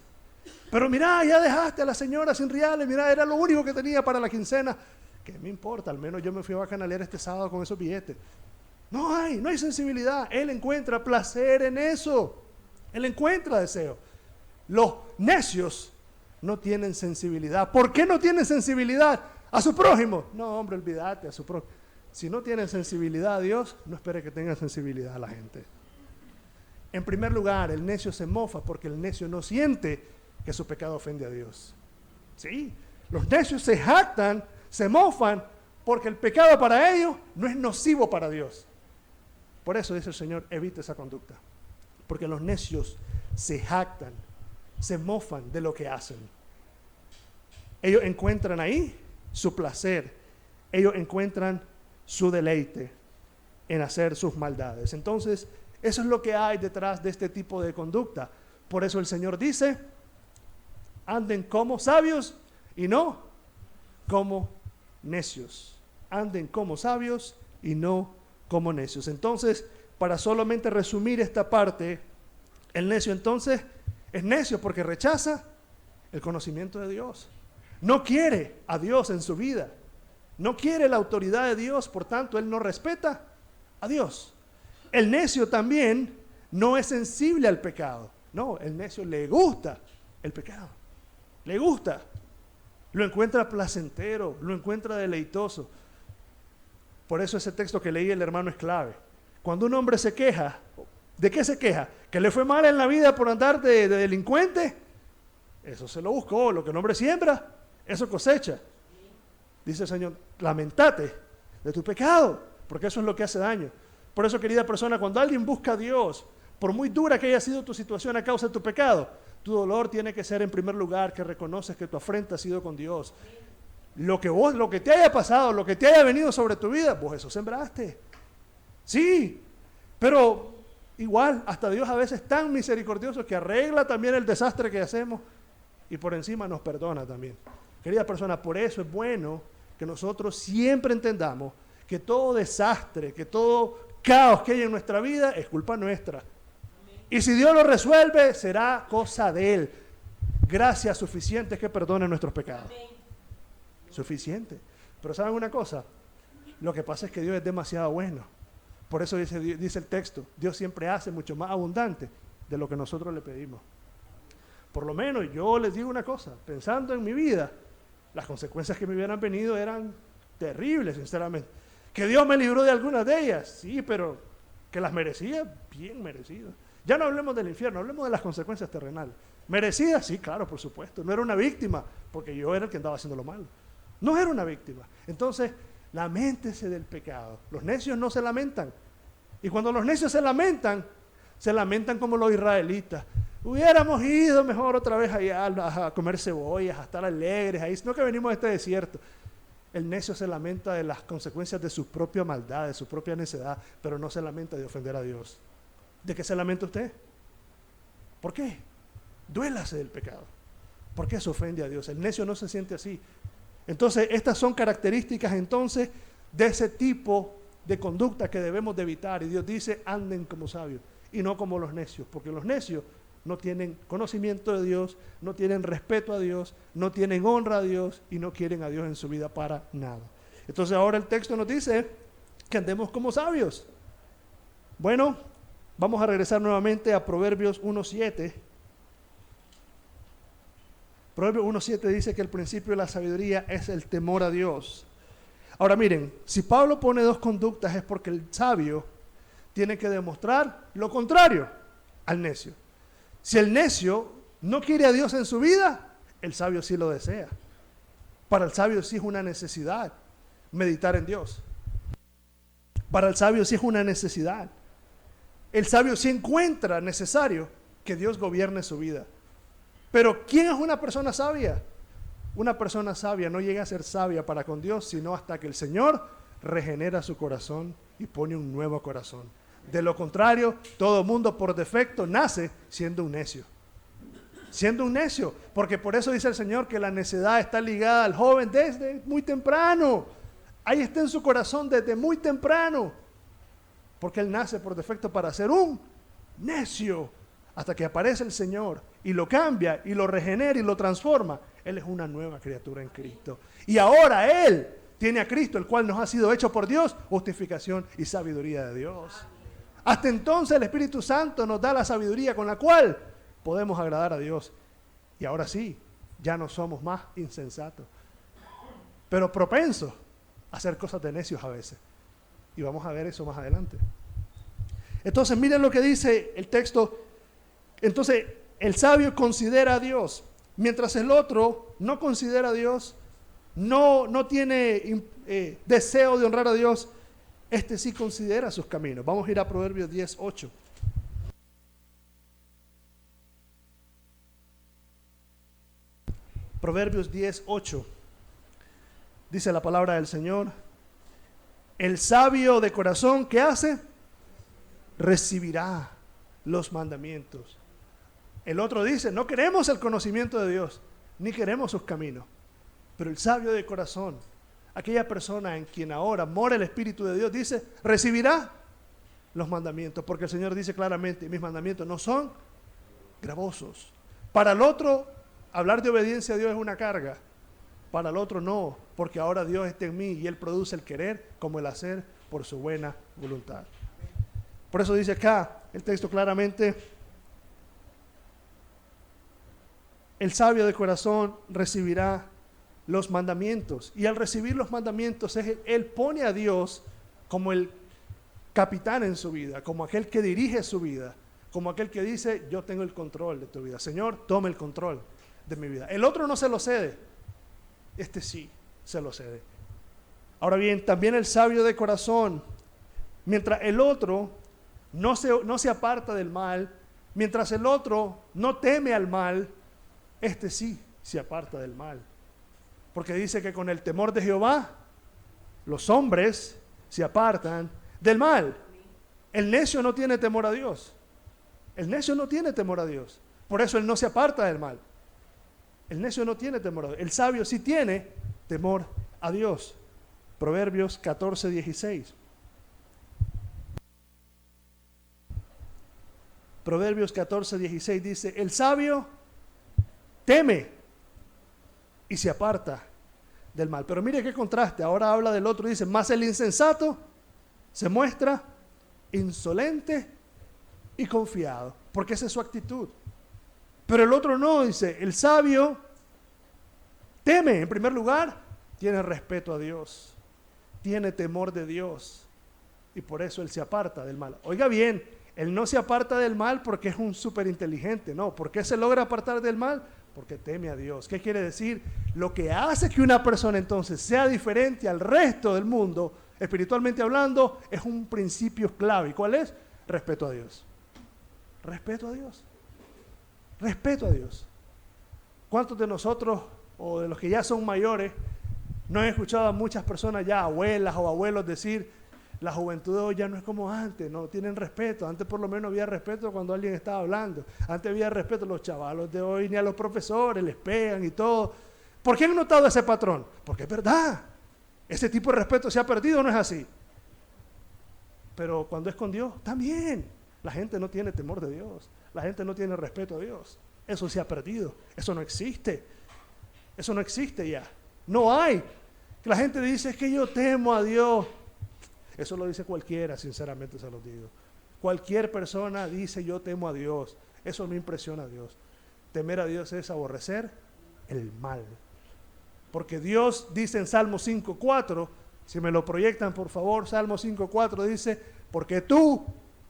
Pero mira, ya dejaste a la señora sin reales, mira, era lo único que tenía para la quincena. ¿Qué me importa? Al menos yo me fui a bacanalear este sábado con esos billetes. No hay sensibilidad. Él encuentra placer en eso. Él encuentra deseo. Los necios no tienen sensibilidad. ¿Por qué no tienen sensibilidad? ¿A su prójimo? No, hombre, olvídate, a su prójimo. Si no tienen sensibilidad a Dios, no espere que tengan sensibilidad a la gente. En primer lugar, el necio se mofa porque el necio no siente que su pecado ofende a Dios. Sí, los necios se jactan, se mofan porque el pecado para ellos no es nocivo para Dios. Por eso dice el Señor, evite esa conducta. Porque los necios se jactan, se mofan de lo que hacen. Ellos encuentran ahí su placer. Ellos encuentran su deleite en hacer sus maldades. Entonces, eso es lo que hay detrás de este tipo de conducta. Por eso el Señor dice, anden como sabios y no como necios. Anden como sabios y no como necios. Entonces, para solamente resumir esta parte, el necio entonces es necio porque rechaza el conocimiento de Dios. No quiere a Dios en su vida. No quiere la autoridad de Dios, por tanto, él no respeta a Dios. El necio también no es sensible al pecado. No, el necio le gusta el pecado. Le gusta. Lo encuentra placentero, lo encuentra deleitoso. Por eso ese texto que leí el hermano es clave. Cuando un hombre se queja, ¿de qué se queja? ¿Que le fue mal en la vida por andar de delincuente? Eso se lo buscó. Lo que el hombre siembra, eso cosecha. Dice el Señor, lamentate de tu pecado, porque eso es lo que hace daño. Por eso, querida persona, cuando alguien busca a Dios, por muy dura que haya sido tu situación a causa de tu pecado, tu dolor tiene que ser en primer lugar que reconoces que tu afrenta ha sido con Dios. Lo que te haya pasado, lo que te haya venido sobre tu vida, vos eso sembraste. Sí, pero igual, hasta Dios a veces es tan misericordioso que arregla también el desastre que hacemos y por encima nos perdona también. Querida persona, por eso es bueno que nosotros siempre entendamos que todo desastre, que todo caos que hay en nuestra vida es culpa nuestra. Y si Dios lo resuelve, será cosa de Él. Gracias suficientes que perdone nuestros pecados. Suficiente. Pero ¿saben una cosa? Lo que pasa es que Dios es demasiado bueno. Por eso dice el texto, Dios siempre hace mucho más abundante de lo que nosotros le pedimos. Por lo menos yo les digo una cosa, pensando en mi vida, las consecuencias que me hubieran venido eran terribles, sinceramente. Que Dios me libró de algunas de ellas, sí, pero que las merecía, bien merecidas. Ya no hablemos del infierno, hablemos de las consecuencias terrenales. ¿Merecidas? Sí, claro, por supuesto. No era una víctima, porque yo era el que andaba haciendo lo malo. No era una víctima. Entonces, laméntese del pecado. Los necios no se lamentan. Y cuando los necios se lamentan como los israelitas. Hubiéramos ido mejor otra vez allá a comer cebollas, a estar alegres ahí, sino que venimos a este desierto. El necio se lamenta de las consecuencias de su propia maldad, de su propia necedad, pero no se lamenta de ofender a Dios. ¿De qué se lamenta usted? ¿Por qué? Duélase del pecado. ¿Por qué se ofende a Dios? El necio no se siente así. Entonces, estas son características entonces de ese tipo de conducta que debemos de evitar. Y Dios dice, anden como sabios y no como los necios, porque los necios no tienen conocimiento de Dios, no tienen respeto a Dios, no tienen honra a Dios y no quieren a Dios en su vida para nada. Entonces ahora el texto nos dice que andemos como sabios. Bueno, vamos a regresar nuevamente a Proverbios 1:7. Proverbios 1:7 dice que el principio de la sabiduría es el temor a Dios. Ahora miren, si Pablo pone dos conductas es porque el sabio tiene que demostrar lo contrario al necio. Si el necio no quiere a Dios en su vida, el sabio sí lo desea. Para el sabio sí es una necesidad meditar en Dios. Para el sabio sí es una necesidad. El sabio sí encuentra necesario que Dios gobierne su vida. Pero ¿quién es una persona sabia? Una persona sabia no llega a ser sabia para con Dios, sino hasta que el Señor regenera su corazón y pone un nuevo corazón. De lo contrario, todo mundo por defecto nace siendo un necio. Siendo un necio, porque por eso dice el Señor que la necedad está ligada al joven desde muy temprano. Ahí está en su corazón desde muy temprano. Porque él nace por defecto para ser un necio. Hasta que aparece el Señor y lo cambia y lo regenera y lo transforma. Él es una nueva criatura en Cristo. Y ahora Él tiene a Cristo, el cual nos ha sido hecho por Dios, justificación y sabiduría de Dios. Hasta entonces el Espíritu Santo nos da la sabiduría con la cual podemos agradar a Dios. Y ahora sí, ya no somos más insensatos, pero propensos a hacer cosas de necios a veces. Y vamos a ver eso más adelante. Entonces miren lo que dice el texto. Entonces el sabio considera a Dios, mientras el otro no considera a Dios, no tiene deseo de honrar a Dios. Este sí considera sus caminos. Vamos a ir a Proverbios 10:8. Proverbios 10:8. Dice la palabra del Señor: el sabio de corazón, ¿qué hace? Recibirá los mandamientos. El otro dice, no queremos el conocimiento de Dios, ni queremos sus caminos. Pero el sabio de corazón, aquella persona en quien ahora mora el Espíritu de Dios, dice, recibirá los mandamientos. Porque el Señor dice claramente, mis mandamientos no son gravosos. Para el otro, hablar de obediencia a Dios es una carga. Para el otro no, porque ahora Dios está en mí y Él produce el querer como el hacer por su buena voluntad. Por eso dice acá el texto claramente, el sabio de corazón recibirá los mandamientos. Y al recibir los mandamientos, él pone a Dios como el capitán en su vida, como aquel que dirige su vida, como aquel que dice, yo tengo el control de tu vida. Señor, tome el control de mi vida. El otro no se lo cede, este sí se lo cede. Ahora bien, también el sabio de corazón, mientras el otro no se aparta del mal, mientras el otro no teme al mal, este sí se aparta del mal. Porque dice que con el temor de Jehová, los hombres se apartan del mal. El necio no tiene temor a Dios. El necio no tiene temor a Dios. Por eso él no se aparta del mal. El necio no tiene temor a Dios. El sabio sí tiene temor a Dios. Proverbios 14:16. Proverbios 14:16 dice, el sabio teme y se aparta del mal. Pero mire qué contraste. Ahora habla del otro, dice, más el insensato se muestra insolente y confiado, porque esa es su actitud. Pero el otro no, dice, el sabio teme, en primer lugar, tiene respeto a Dios, tiene temor de Dios, y por eso él se aparta del mal. Oiga bien, él no se aparta del mal porque es un súper inteligente, no. ¿Por qué se logra apartar del mal? Porque teme a Dios. ¿Qué quiere decir? Lo que hace que una persona entonces sea diferente al resto del mundo, espiritualmente hablando, es un principio clave. ¿Y cuál es? Respeto a Dios. Respeto a Dios. Respeto a Dios. ¿Cuántos de nosotros, o de los que ya son mayores, no han escuchado a muchas personas ya, abuelas o abuelos, decir, la juventud de hoy ya no es como antes, no tienen respeto? Antes por lo menos había respeto cuando alguien estaba hablando. Antes había respeto a los chavalos de hoy, ni a los profesores, les pegan y todo. ¿Por qué han notado ese patrón? Porque es verdad. Ese tipo de respeto se ha perdido, ¿no es así? Pero cuando es con Dios, también. La gente no tiene temor de Dios. La gente no tiene respeto a Dios. Eso se ha perdido. Eso no existe. Eso no existe ya. No hay. La gente dice, es que yo temo a Dios. Eso lo dice cualquiera, sinceramente se los digo. Cualquier persona dice, yo temo a Dios. Eso no impresiona a Dios. Temer a Dios es aborrecer el mal. Porque Dios dice en Salmo 5:4, si me lo proyectan por favor, Salmo 5:4 dice, porque tú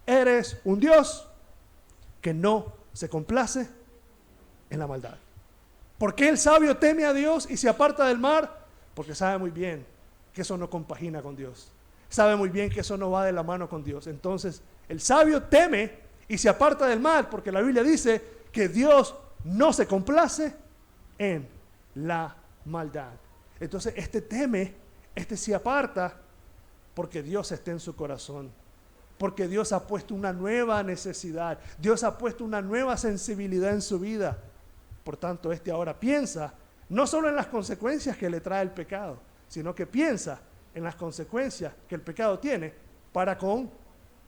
eres un Dios que no se complace en la maldad. ¿Por qué el sabio teme a Dios y se aparta del mal? Porque sabe muy bien que eso no compagina con Dios. Sabe muy bien que eso no va de la mano con Dios. Entonces, el sabio teme y se aparta del mal, porque la Biblia dice que Dios no se complace en la maldad. Entonces, este teme, este se aparta, porque Dios está en su corazón. Porque Dios ha puesto una nueva necesidad. Dios ha puesto una nueva sensibilidad en su vida. Por tanto, este ahora piensa no solo en las consecuencias que le trae el pecado, sino que piensa en las consecuencias que el pecado tiene para con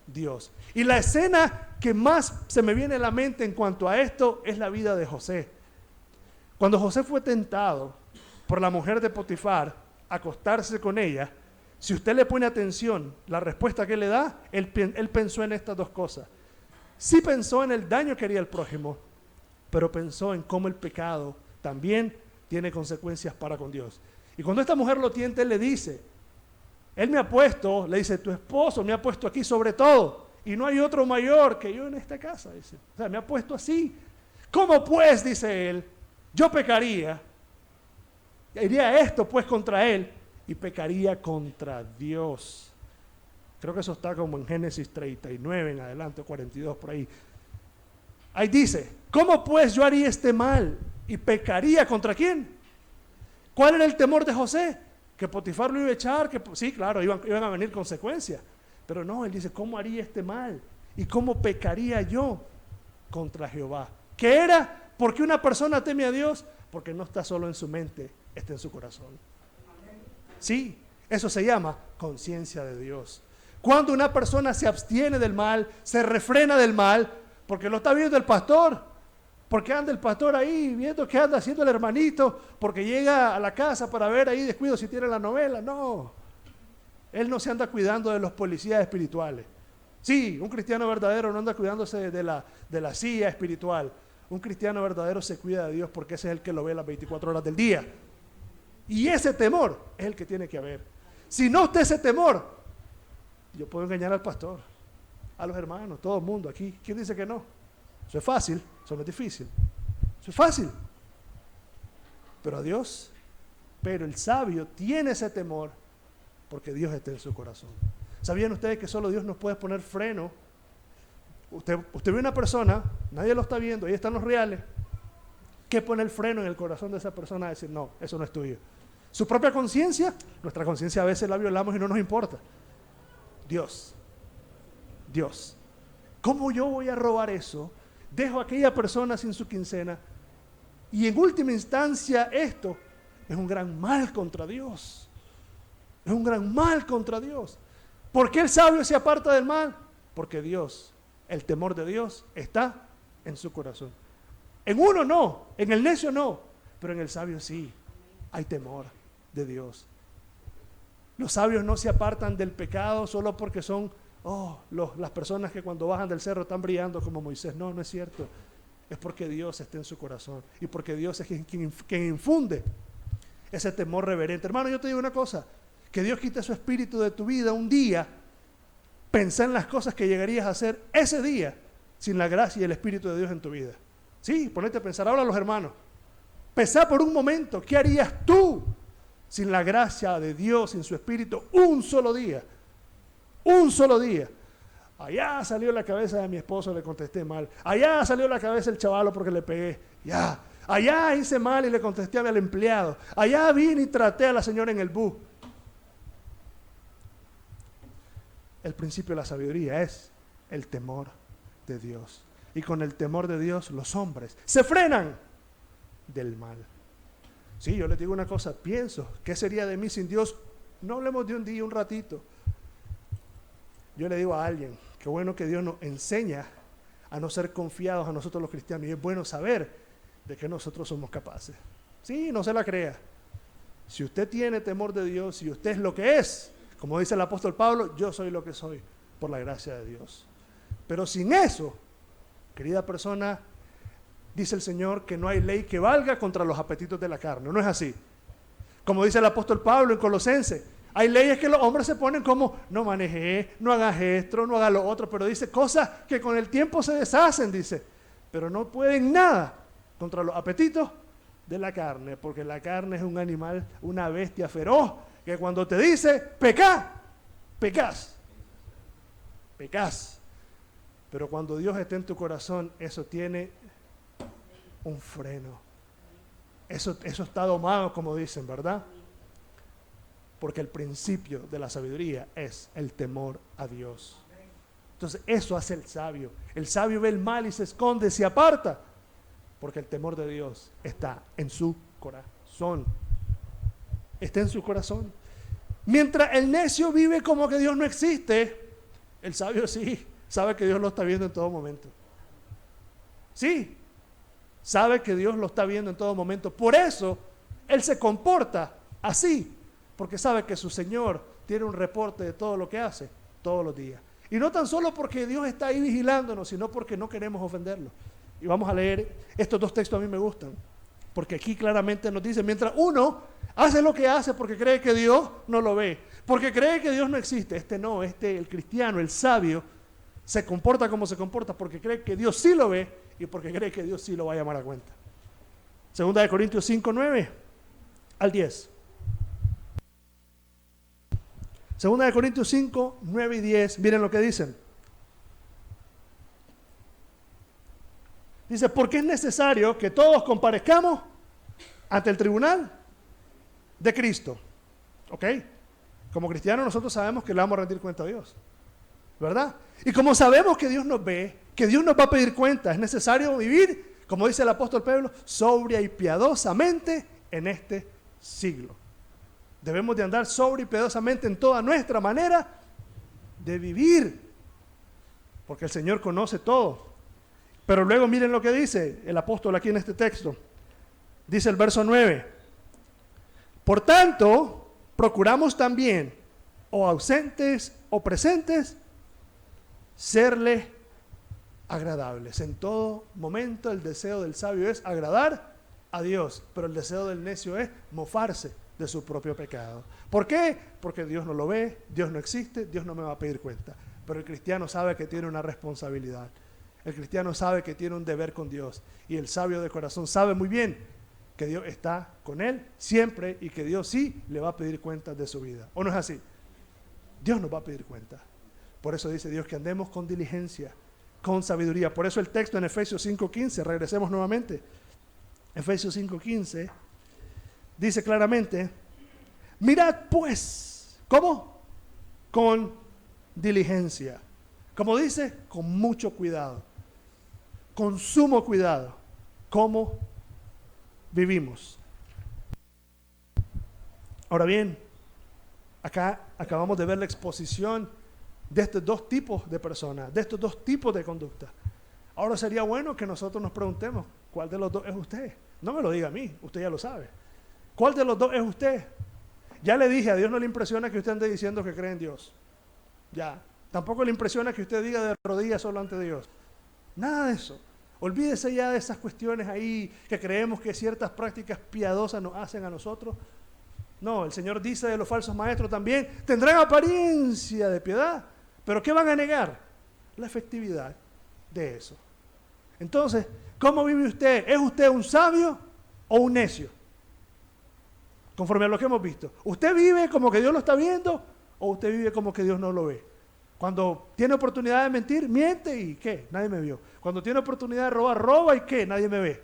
Dios. Y la escena que más se me viene a la mente en cuanto a esto es la vida de José. Cuando José fue tentado por la mujer de Potifar, acostarse con ella, si usted le pone atención, la respuesta que le da, él pensó en estas dos cosas. Sí pensó en el daño que haría el prójimo, pero pensó en cómo el pecado también tiene consecuencias para con Dios. Y cuando esta mujer lo tienta, él le dice, él me ha puesto, le dice, tu esposo me ha puesto aquí sobre todo, y no hay otro mayor que yo en esta casa, dice. O sea, me ha puesto así. ¿Cómo pues, dice él, yo pecaría? Iría esto pues contra él y pecaría contra Dios. Creo que eso está como en Génesis 39 en adelante, 42 por ahí. Ahí dice, ¿cómo pues yo haría este mal y pecaría contra quién? ¿Cuál era el temor de José? Que Potifar lo iba a echar, que sí, claro, iban a venir consecuencias. Pero no, él dice, ¿cómo haría este mal? ¿Y cómo pecaría yo contra Jehová? ¿Qué era? ¿Por qué una persona teme a Dios? Porque no está solo en su mente, está en su corazón. Sí, eso se llama conciencia de Dios. Cuando una persona se abstiene del mal, se refrena del mal, porque lo está viendo el pastor, porque anda el pastor ahí viendo qué anda haciendo el hermanito, porque llega a la casa para ver ahí descuido si tiene la novela. No, él no se anda cuidando de los policías espirituales. Sí, un cristiano verdadero no anda cuidándose de la silla espiritual. Un cristiano verdadero se cuida de Dios porque ese es el que lo ve las 24 horas del día. Y ese temor es el que tiene que haber. Si no está ese temor, yo puedo engañar al pastor, a los hermanos, todo el mundo aquí. ¿Quién dice que no? Eso es fácil, eso no es difícil. Eso es fácil. Pero a Dios, pero el sabio tiene ese temor porque Dios está en su corazón. ¿Sabían ustedes que solo Dios nos puede poner freno? Usted ve una persona, nadie lo está viendo, ahí están los reales. ¿Qué pone el freno en el corazón de esa persona a decir, no, eso no es tuyo? Su propia conciencia, nuestra conciencia a veces la violamos y no nos importa. Dios. ¿Cómo yo voy a robar eso? Dejo a aquella persona sin su quincena. Y en última instancia esto es un gran mal contra Dios. Es un gran mal contra Dios. ¿Por qué el sabio se aparta del mal? Porque Dios, el temor de Dios está en su corazón. En uno no, en el necio no, pero en el sabio sí, hay temor de Dios. Los sabios no se apartan del pecado solo porque son las personas que cuando bajan del cerro están brillando como Moisés. No, no es cierto. Es porque Dios está en su corazón y porque Dios es quien infunde ese temor reverente. Hermano, yo te digo una cosa, que Dios quite su espíritu de tu vida un día. Pensá en las cosas que llegarías a hacer ese día sin la gracia y el espíritu de Dios en tu vida. Sí, ponete a pensar. Ahora los hermanos, pensá por un momento, ¿qué harías tú sin la gracia de Dios, sin su espíritu, un solo día? Un solo día. Allá salió la cabeza de mi esposo, le contesté mal. Allá salió la cabeza del chavalo porque le pegué. Ya. Allá hice mal y le contesté al empleado. Allá vine y traté a la señora en el bus. El principio de la sabiduría es el temor de Dios. Y con el temor de Dios los hombres se frenan del mal. Sí, yo les digo una cosa, pienso, ¿qué sería de mí sin Dios? No hablemos de un día, un ratito. Yo le digo a alguien, qué bueno que Dios nos enseña a no ser confiados a nosotros los cristianos. Y es bueno saber de que nosotros somos capaces. Sí, no se la crea. Si usted tiene temor de Dios, si usted es lo que es, como dice el apóstol Pablo, yo soy lo que soy por la gracia de Dios. Pero sin eso, querida persona, dice el Señor que no hay ley que valga contra los apetitos de la carne. No es así. Como dice el apóstol Pablo en Colosenses, hay leyes que los hombres se ponen como, no manejes, no hagas esto, no hagas lo otro, pero dice cosas que con el tiempo se deshacen, dice. Pero no pueden nada contra los apetitos de la carne, porque la carne es un animal, una bestia feroz, que cuando te dice, pecás. Pero cuando Dios está en tu corazón, eso tiene un freno. Eso está domado, como dicen, ¿verdad? Porque el principio de la sabiduría es el temor a Dios. Entonces eso hace el sabio. El sabio ve el mal y se esconde, se aparta, porque el temor de Dios está en su corazón. Está en su corazón. Mientras el necio vive como que Dios no existe, el sabio sí sabe que Dios lo está viendo en todo momento. Sí, sabe que Dios lo está viendo en todo momento. Por eso él se comporta así, porque sabe que su Señor tiene un reporte de todo lo que hace todos los días. Y no tan solo porque Dios está ahí vigilándonos, sino porque no queremos ofenderlo. Y vamos a leer estos dos textos, a mí me gustan, porque aquí claramente nos dice, mientras uno hace lo que hace porque cree que Dios no lo ve, porque cree que Dios no existe, el cristiano, el sabio, se comporta como se comporta porque cree que Dios sí lo ve y porque cree que Dios sí lo va a llamar a cuenta. Segunda de Corintios 5, 9 al 10. Segunda de Corintios 5, 9 y 10, miren lo que dicen. Dice, porque es necesario que todos comparezcamos ante el tribunal de Cristo. ¿Ok? Como cristianos nosotros sabemos que le vamos a rendir cuenta a Dios, ¿verdad? Y como sabemos que Dios nos ve, que Dios nos va a pedir cuenta, es necesario vivir, como dice el apóstol Pablo, sobria y piadosamente en este siglo. Debemos de andar sobria y piadosamente en toda nuestra manera de vivir, porque el Señor conoce todo. Pero luego miren lo que dice el apóstol aquí en este texto. Dice el verso 9. Por tanto, procuramos también, o ausentes o presentes, serle agradables. En todo momento el deseo del sabio es agradar a Dios, pero el deseo del necio es mofarse de su propio pecado. ¿Por qué? Porque Dios no lo ve, Dios no existe, Dios no me va a pedir cuenta. Pero el cristiano sabe que tiene una responsabilidad. El cristiano sabe que tiene un deber con Dios. Y el sabio de corazón sabe muy bien que Dios está con él siempre y que Dios sí le va a pedir cuentas de su vida. ¿O no es así? Dios nos va a pedir cuentas. Por eso dice Dios que andemos con diligencia, con sabiduría. Por eso el texto en Efesios 5:15, regresemos nuevamente. Efesios 5:15 dice claramente, mirad pues, ¿cómo? Con diligencia. Como dice, con mucho cuidado, con sumo cuidado, cómo vivimos. Ahora bien, acá acabamos de ver la exposición de estos dos tipos de personas, de estos dos tipos de conducta. Ahora sería bueno que nosotros nos preguntemos, ¿cuál de los dos es usted? No me lo diga a mí, usted ya lo sabe. ¿Cuál de los dos es usted? Ya le dije, a Dios no le impresiona que usted ande diciendo que cree en Dios. Ya. Tampoco le impresiona que usted diga de rodillas solo ante Dios. Nada de eso. Olvídese ya de esas cuestiones ahí que creemos que ciertas prácticas piadosas nos hacen a nosotros. No, el Señor dice de los falsos maestros también, tendrán apariencia de piedad, pero ¿qué van a negar? La efectividad de eso. Entonces, ¿cómo vive usted? ¿Es usted un sabio o un necio? Conforme a lo que hemos visto. ¿Usted vive como que Dios lo está viendo o usted vive como que Dios no lo ve? Cuando tiene oportunidad de mentir, miente y ¿qué? Nadie me vio. Cuando tiene oportunidad de robar, roba y ¿qué? Nadie me ve.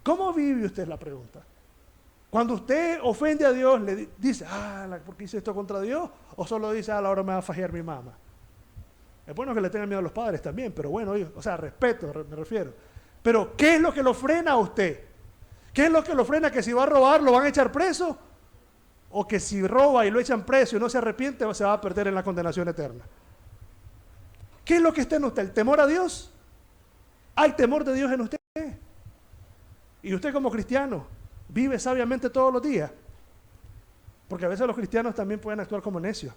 ¿Cómo vive usted? Es la pregunta. Cuando usted ofende a Dios, le dice, ¿por qué hice esto contra Dios? O solo dice, a la hora me va a fajear mi mamá. Es bueno que le tengan miedo a los padres también, pero bueno, respeto me refiero. Pero ¿qué es lo que lo frena a usted? ¿Qué es lo que lo frena? ¿Que si va a robar lo van a echar preso? ¿O que si roba y lo echan preso y no se arrepiente se va a perder en la condenación eterna? ¿Qué es lo que está en usted? ¿El temor a Dios? ¿Hay temor de Dios en usted? Y usted como cristiano, ¿vive sabiamente todos los días? Porque a veces los cristianos también pueden actuar como necios.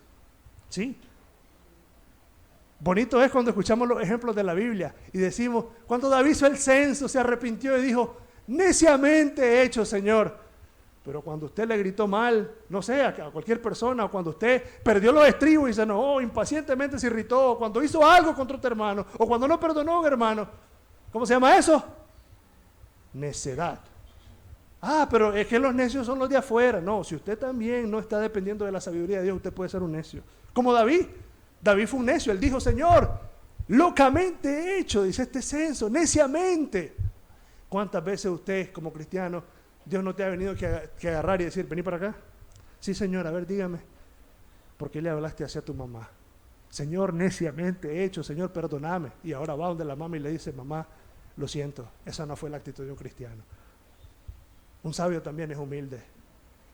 ¿Sí? Bonito es cuando escuchamos los ejemplos de la Biblia y decimos, cuando David hizo el censo, se arrepintió y dijo, neciamente he hecho, Señor. Pero cuando usted le gritó mal, no sé, a cualquier persona, o cuando usted perdió los estribos y se enojó, impacientemente se irritó, o cuando hizo algo contra otro hermano, o cuando no perdonó a un hermano, ¿cómo se llama eso? Necedad. Pero es que los necios son los de afuera. No, si usted también no está dependiendo de la sabiduría de Dios, usted puede ser un necio. Como David. David fue un necio. Él dijo, Señor, locamente he hecho, dice este censo, neciamente. ¿Cuántas veces usted como cristiano, Dios no te ha venido que agarrar y decir, vení para acá? Sí, Señor, a ver, dígame. ¿Por qué le hablaste hacia tu mamá? Señor, neciamente he hecho, Señor, perdóname. Y ahora va donde la mamá y le dice, mamá, lo siento, esa no fue la actitud de un cristiano. Un sabio también es humilde.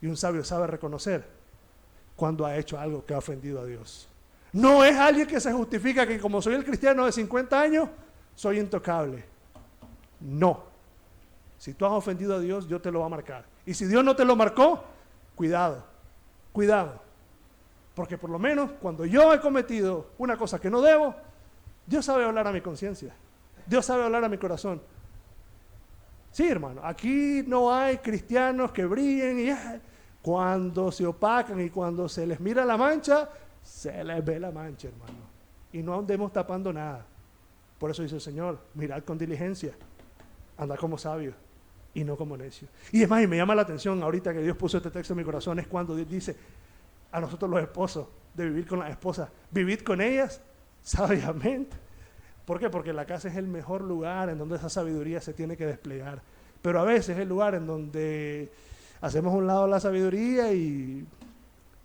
Y un sabio sabe reconocer cuando ha hecho algo que ha ofendido a Dios. No es alguien que se justifica que como soy el cristiano de 50 años, soy intocable. No. Si tú has ofendido a Dios, Dios te lo va a marcar. Y si Dios no te lo marcó, cuidado. Cuidado, porque por lo menos cuando yo he cometido una cosa que no debo, Dios sabe hablar a mi conciencia, Dios sabe hablar a mi corazón. Sí, hermano, aquí no hay cristianos que brillen y cuando se opacan y cuando se les mira la mancha, se les ve la mancha, hermano. Y no andemos tapando nada. Por eso dice el Señor, mirad con diligencia, andad como sabios y no como necios. Y es más, y me llama la atención ahorita que Dios puso este texto en mi corazón, es cuando Dios dice a nosotros los esposos, de vivir con las esposas, vivid con ellas sabiamente. ¿Por qué? Porque la casa es el mejor lugar en donde esa sabiduría se tiene que desplegar. Pero a veces es el lugar en donde hacemos a un lado la sabiduría y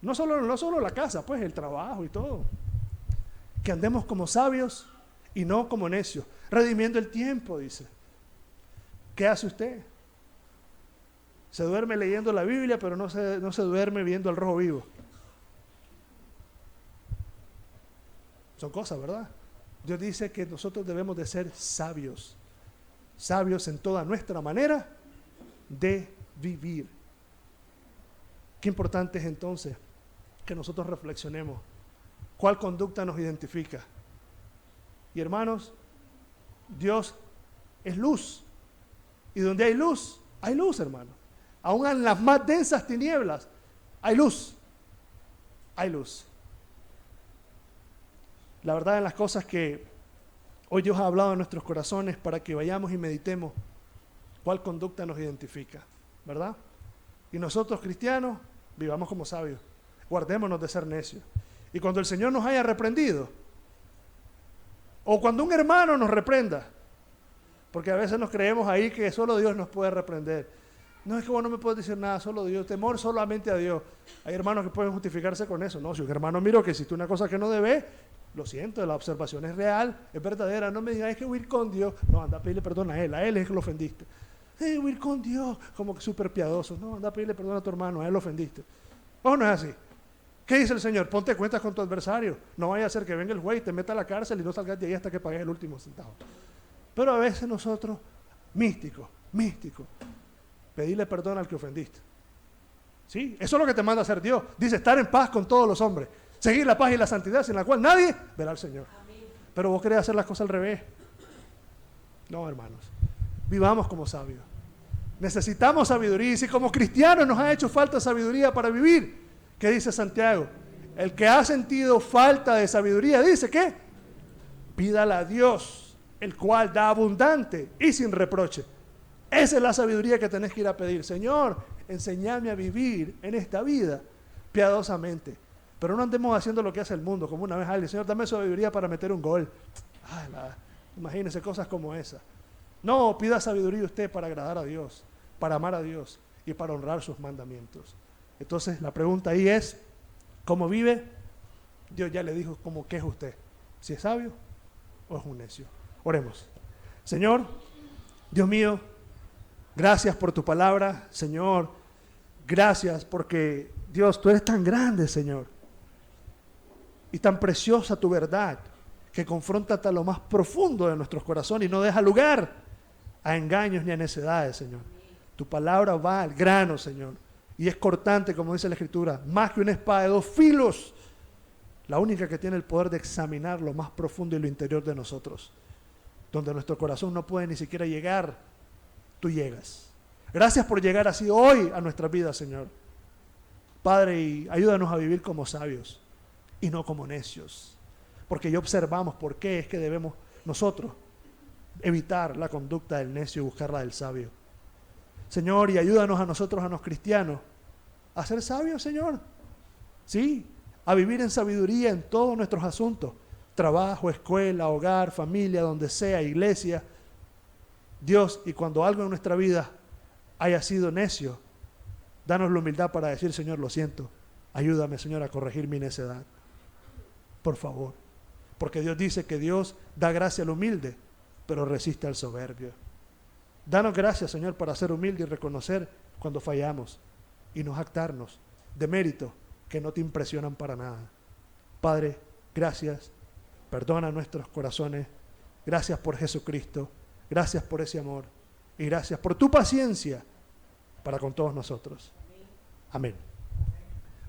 no solo la casa, pues el trabajo y todo. Que andemos como sabios y no como necios, redimiendo el tiempo, dice. ¿Qué hace usted? Se duerme leyendo la Biblia, pero no se duerme viendo el rojo vivo. Son cosas, ¿verdad? Dios dice que nosotros debemos de ser sabios, sabios en toda nuestra manera de vivir. Qué importante es entonces que nosotros reflexionemos cuál conducta nos identifica. Y hermanos, Dios es luz, y donde hay luz, hermano. Aún en las más densas tinieblas, hay luz, hay luz. La verdad, en las cosas que hoy Dios ha hablado en nuestros corazones para que vayamos y meditemos cuál conducta nos identifica, ¿verdad? Y nosotros, cristianos, vivamos como sabios, guardémonos de ser necios. Y cuando el Señor nos haya reprendido, o cuando un hermano nos reprenda, porque a veces nos creemos ahí que solo Dios nos puede reprender. No, es que vos no me puedes decir nada, solo Dios, temor solamente a Dios. Hay hermanos que pueden justificarse con eso. No, si un hermano miro que hiciste una cosa que no debe, lo siento, la observación es real, es verdadera. No me digas, es que huir con Dios. No, anda a pedirle perdón a él es que lo ofendiste. Huir con Dios, como que súper piadoso. No, anda a pedirle perdón a tu hermano, a él lo ofendiste. ¿O no es así? ¿Qué dice el Señor? Ponte cuentas con tu adversario. No vaya a ser que venga el juez y te meta a la cárcel y no salgas de ahí hasta que pagues el último centavo. Pero a veces nosotros, místicos, pedirle perdón al que ofendiste. ¿Sí? Eso es lo que te manda a hacer Dios. Dice, estar en paz con todos los hombres. Seguir la paz y la santidad sin la cual nadie verá al Señor. Amén. Pero vos querés hacer las cosas al revés. No, hermanos. Vivamos como sabios. Necesitamos sabiduría. Y si como cristianos nos ha hecho falta sabiduría para vivir, ¿qué dice Santiago? El que ha sentido falta de sabiduría, dice, ¿qué? Pídala a Dios, el cual da abundante y sin reproche. Esa es la sabiduría que tenés que ir a pedir. Señor, enséñame a vivir en esta vida piadosamente. Pero no andemos haciendo lo que hace el mundo, como una vez alguien, Señor, dame sabiduría para meter un gol. Imagínense cosas como esa. No, pida sabiduría usted para agradar a Dios, para amar a Dios y para honrar sus mandamientos. Entonces la pregunta ahí es, ¿cómo vive? Dios ya le dijo cómo que es usted, si es sabio o es un necio. Oremos. Señor, Dios mío, gracias por tu palabra, Señor. Gracias porque, Dios, tú eres tan grande, Señor. Y tan preciosa tu verdad, que confronta hasta lo más profundo de nuestros corazones y no deja lugar a engaños ni a necedades, Señor. Tu palabra va al grano, Señor. Y es cortante, como dice la Escritura, más que una espada de dos filos. La única que tiene el poder de examinar lo más profundo y lo interior de nosotros. Donde nuestro corazón no puede ni siquiera llegar, tú llegas. Gracias por llegar así hoy a nuestra vida, Señor. Padre, y ayúdanos a vivir como sabios y no como necios. Porque ya observamos por qué es que debemos nosotros evitar la conducta del necio y buscar la del sabio. Señor, y ayúdanos a nosotros, a los cristianos, a ser sabios, Señor. Sí, a vivir en sabiduría en todos nuestros asuntos. Trabajo, escuela, hogar, familia, donde sea, iglesia. Dios, y cuando algo en nuestra vida haya sido necio, danos la humildad para decir, Señor, lo siento. Ayúdame, Señor, a corregir mi necedad. Por favor. Porque Dios dice que Dios da gracia al humilde, pero resiste al soberbio. Danos gracias, Señor, para ser humilde y reconocer cuando fallamos y no jactarnos de méritos que no te impresionan para nada. Padre, gracias. Perdona nuestros corazones. Gracias por Jesucristo. Gracias por ese amor. Y gracias por tu paciencia para con todos nosotros. Amén.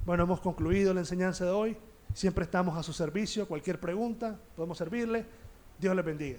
Bueno, hemos concluido la enseñanza de hoy. Siempre estamos a su servicio. Cualquier pregunta, podemos servirle. Dios les bendiga.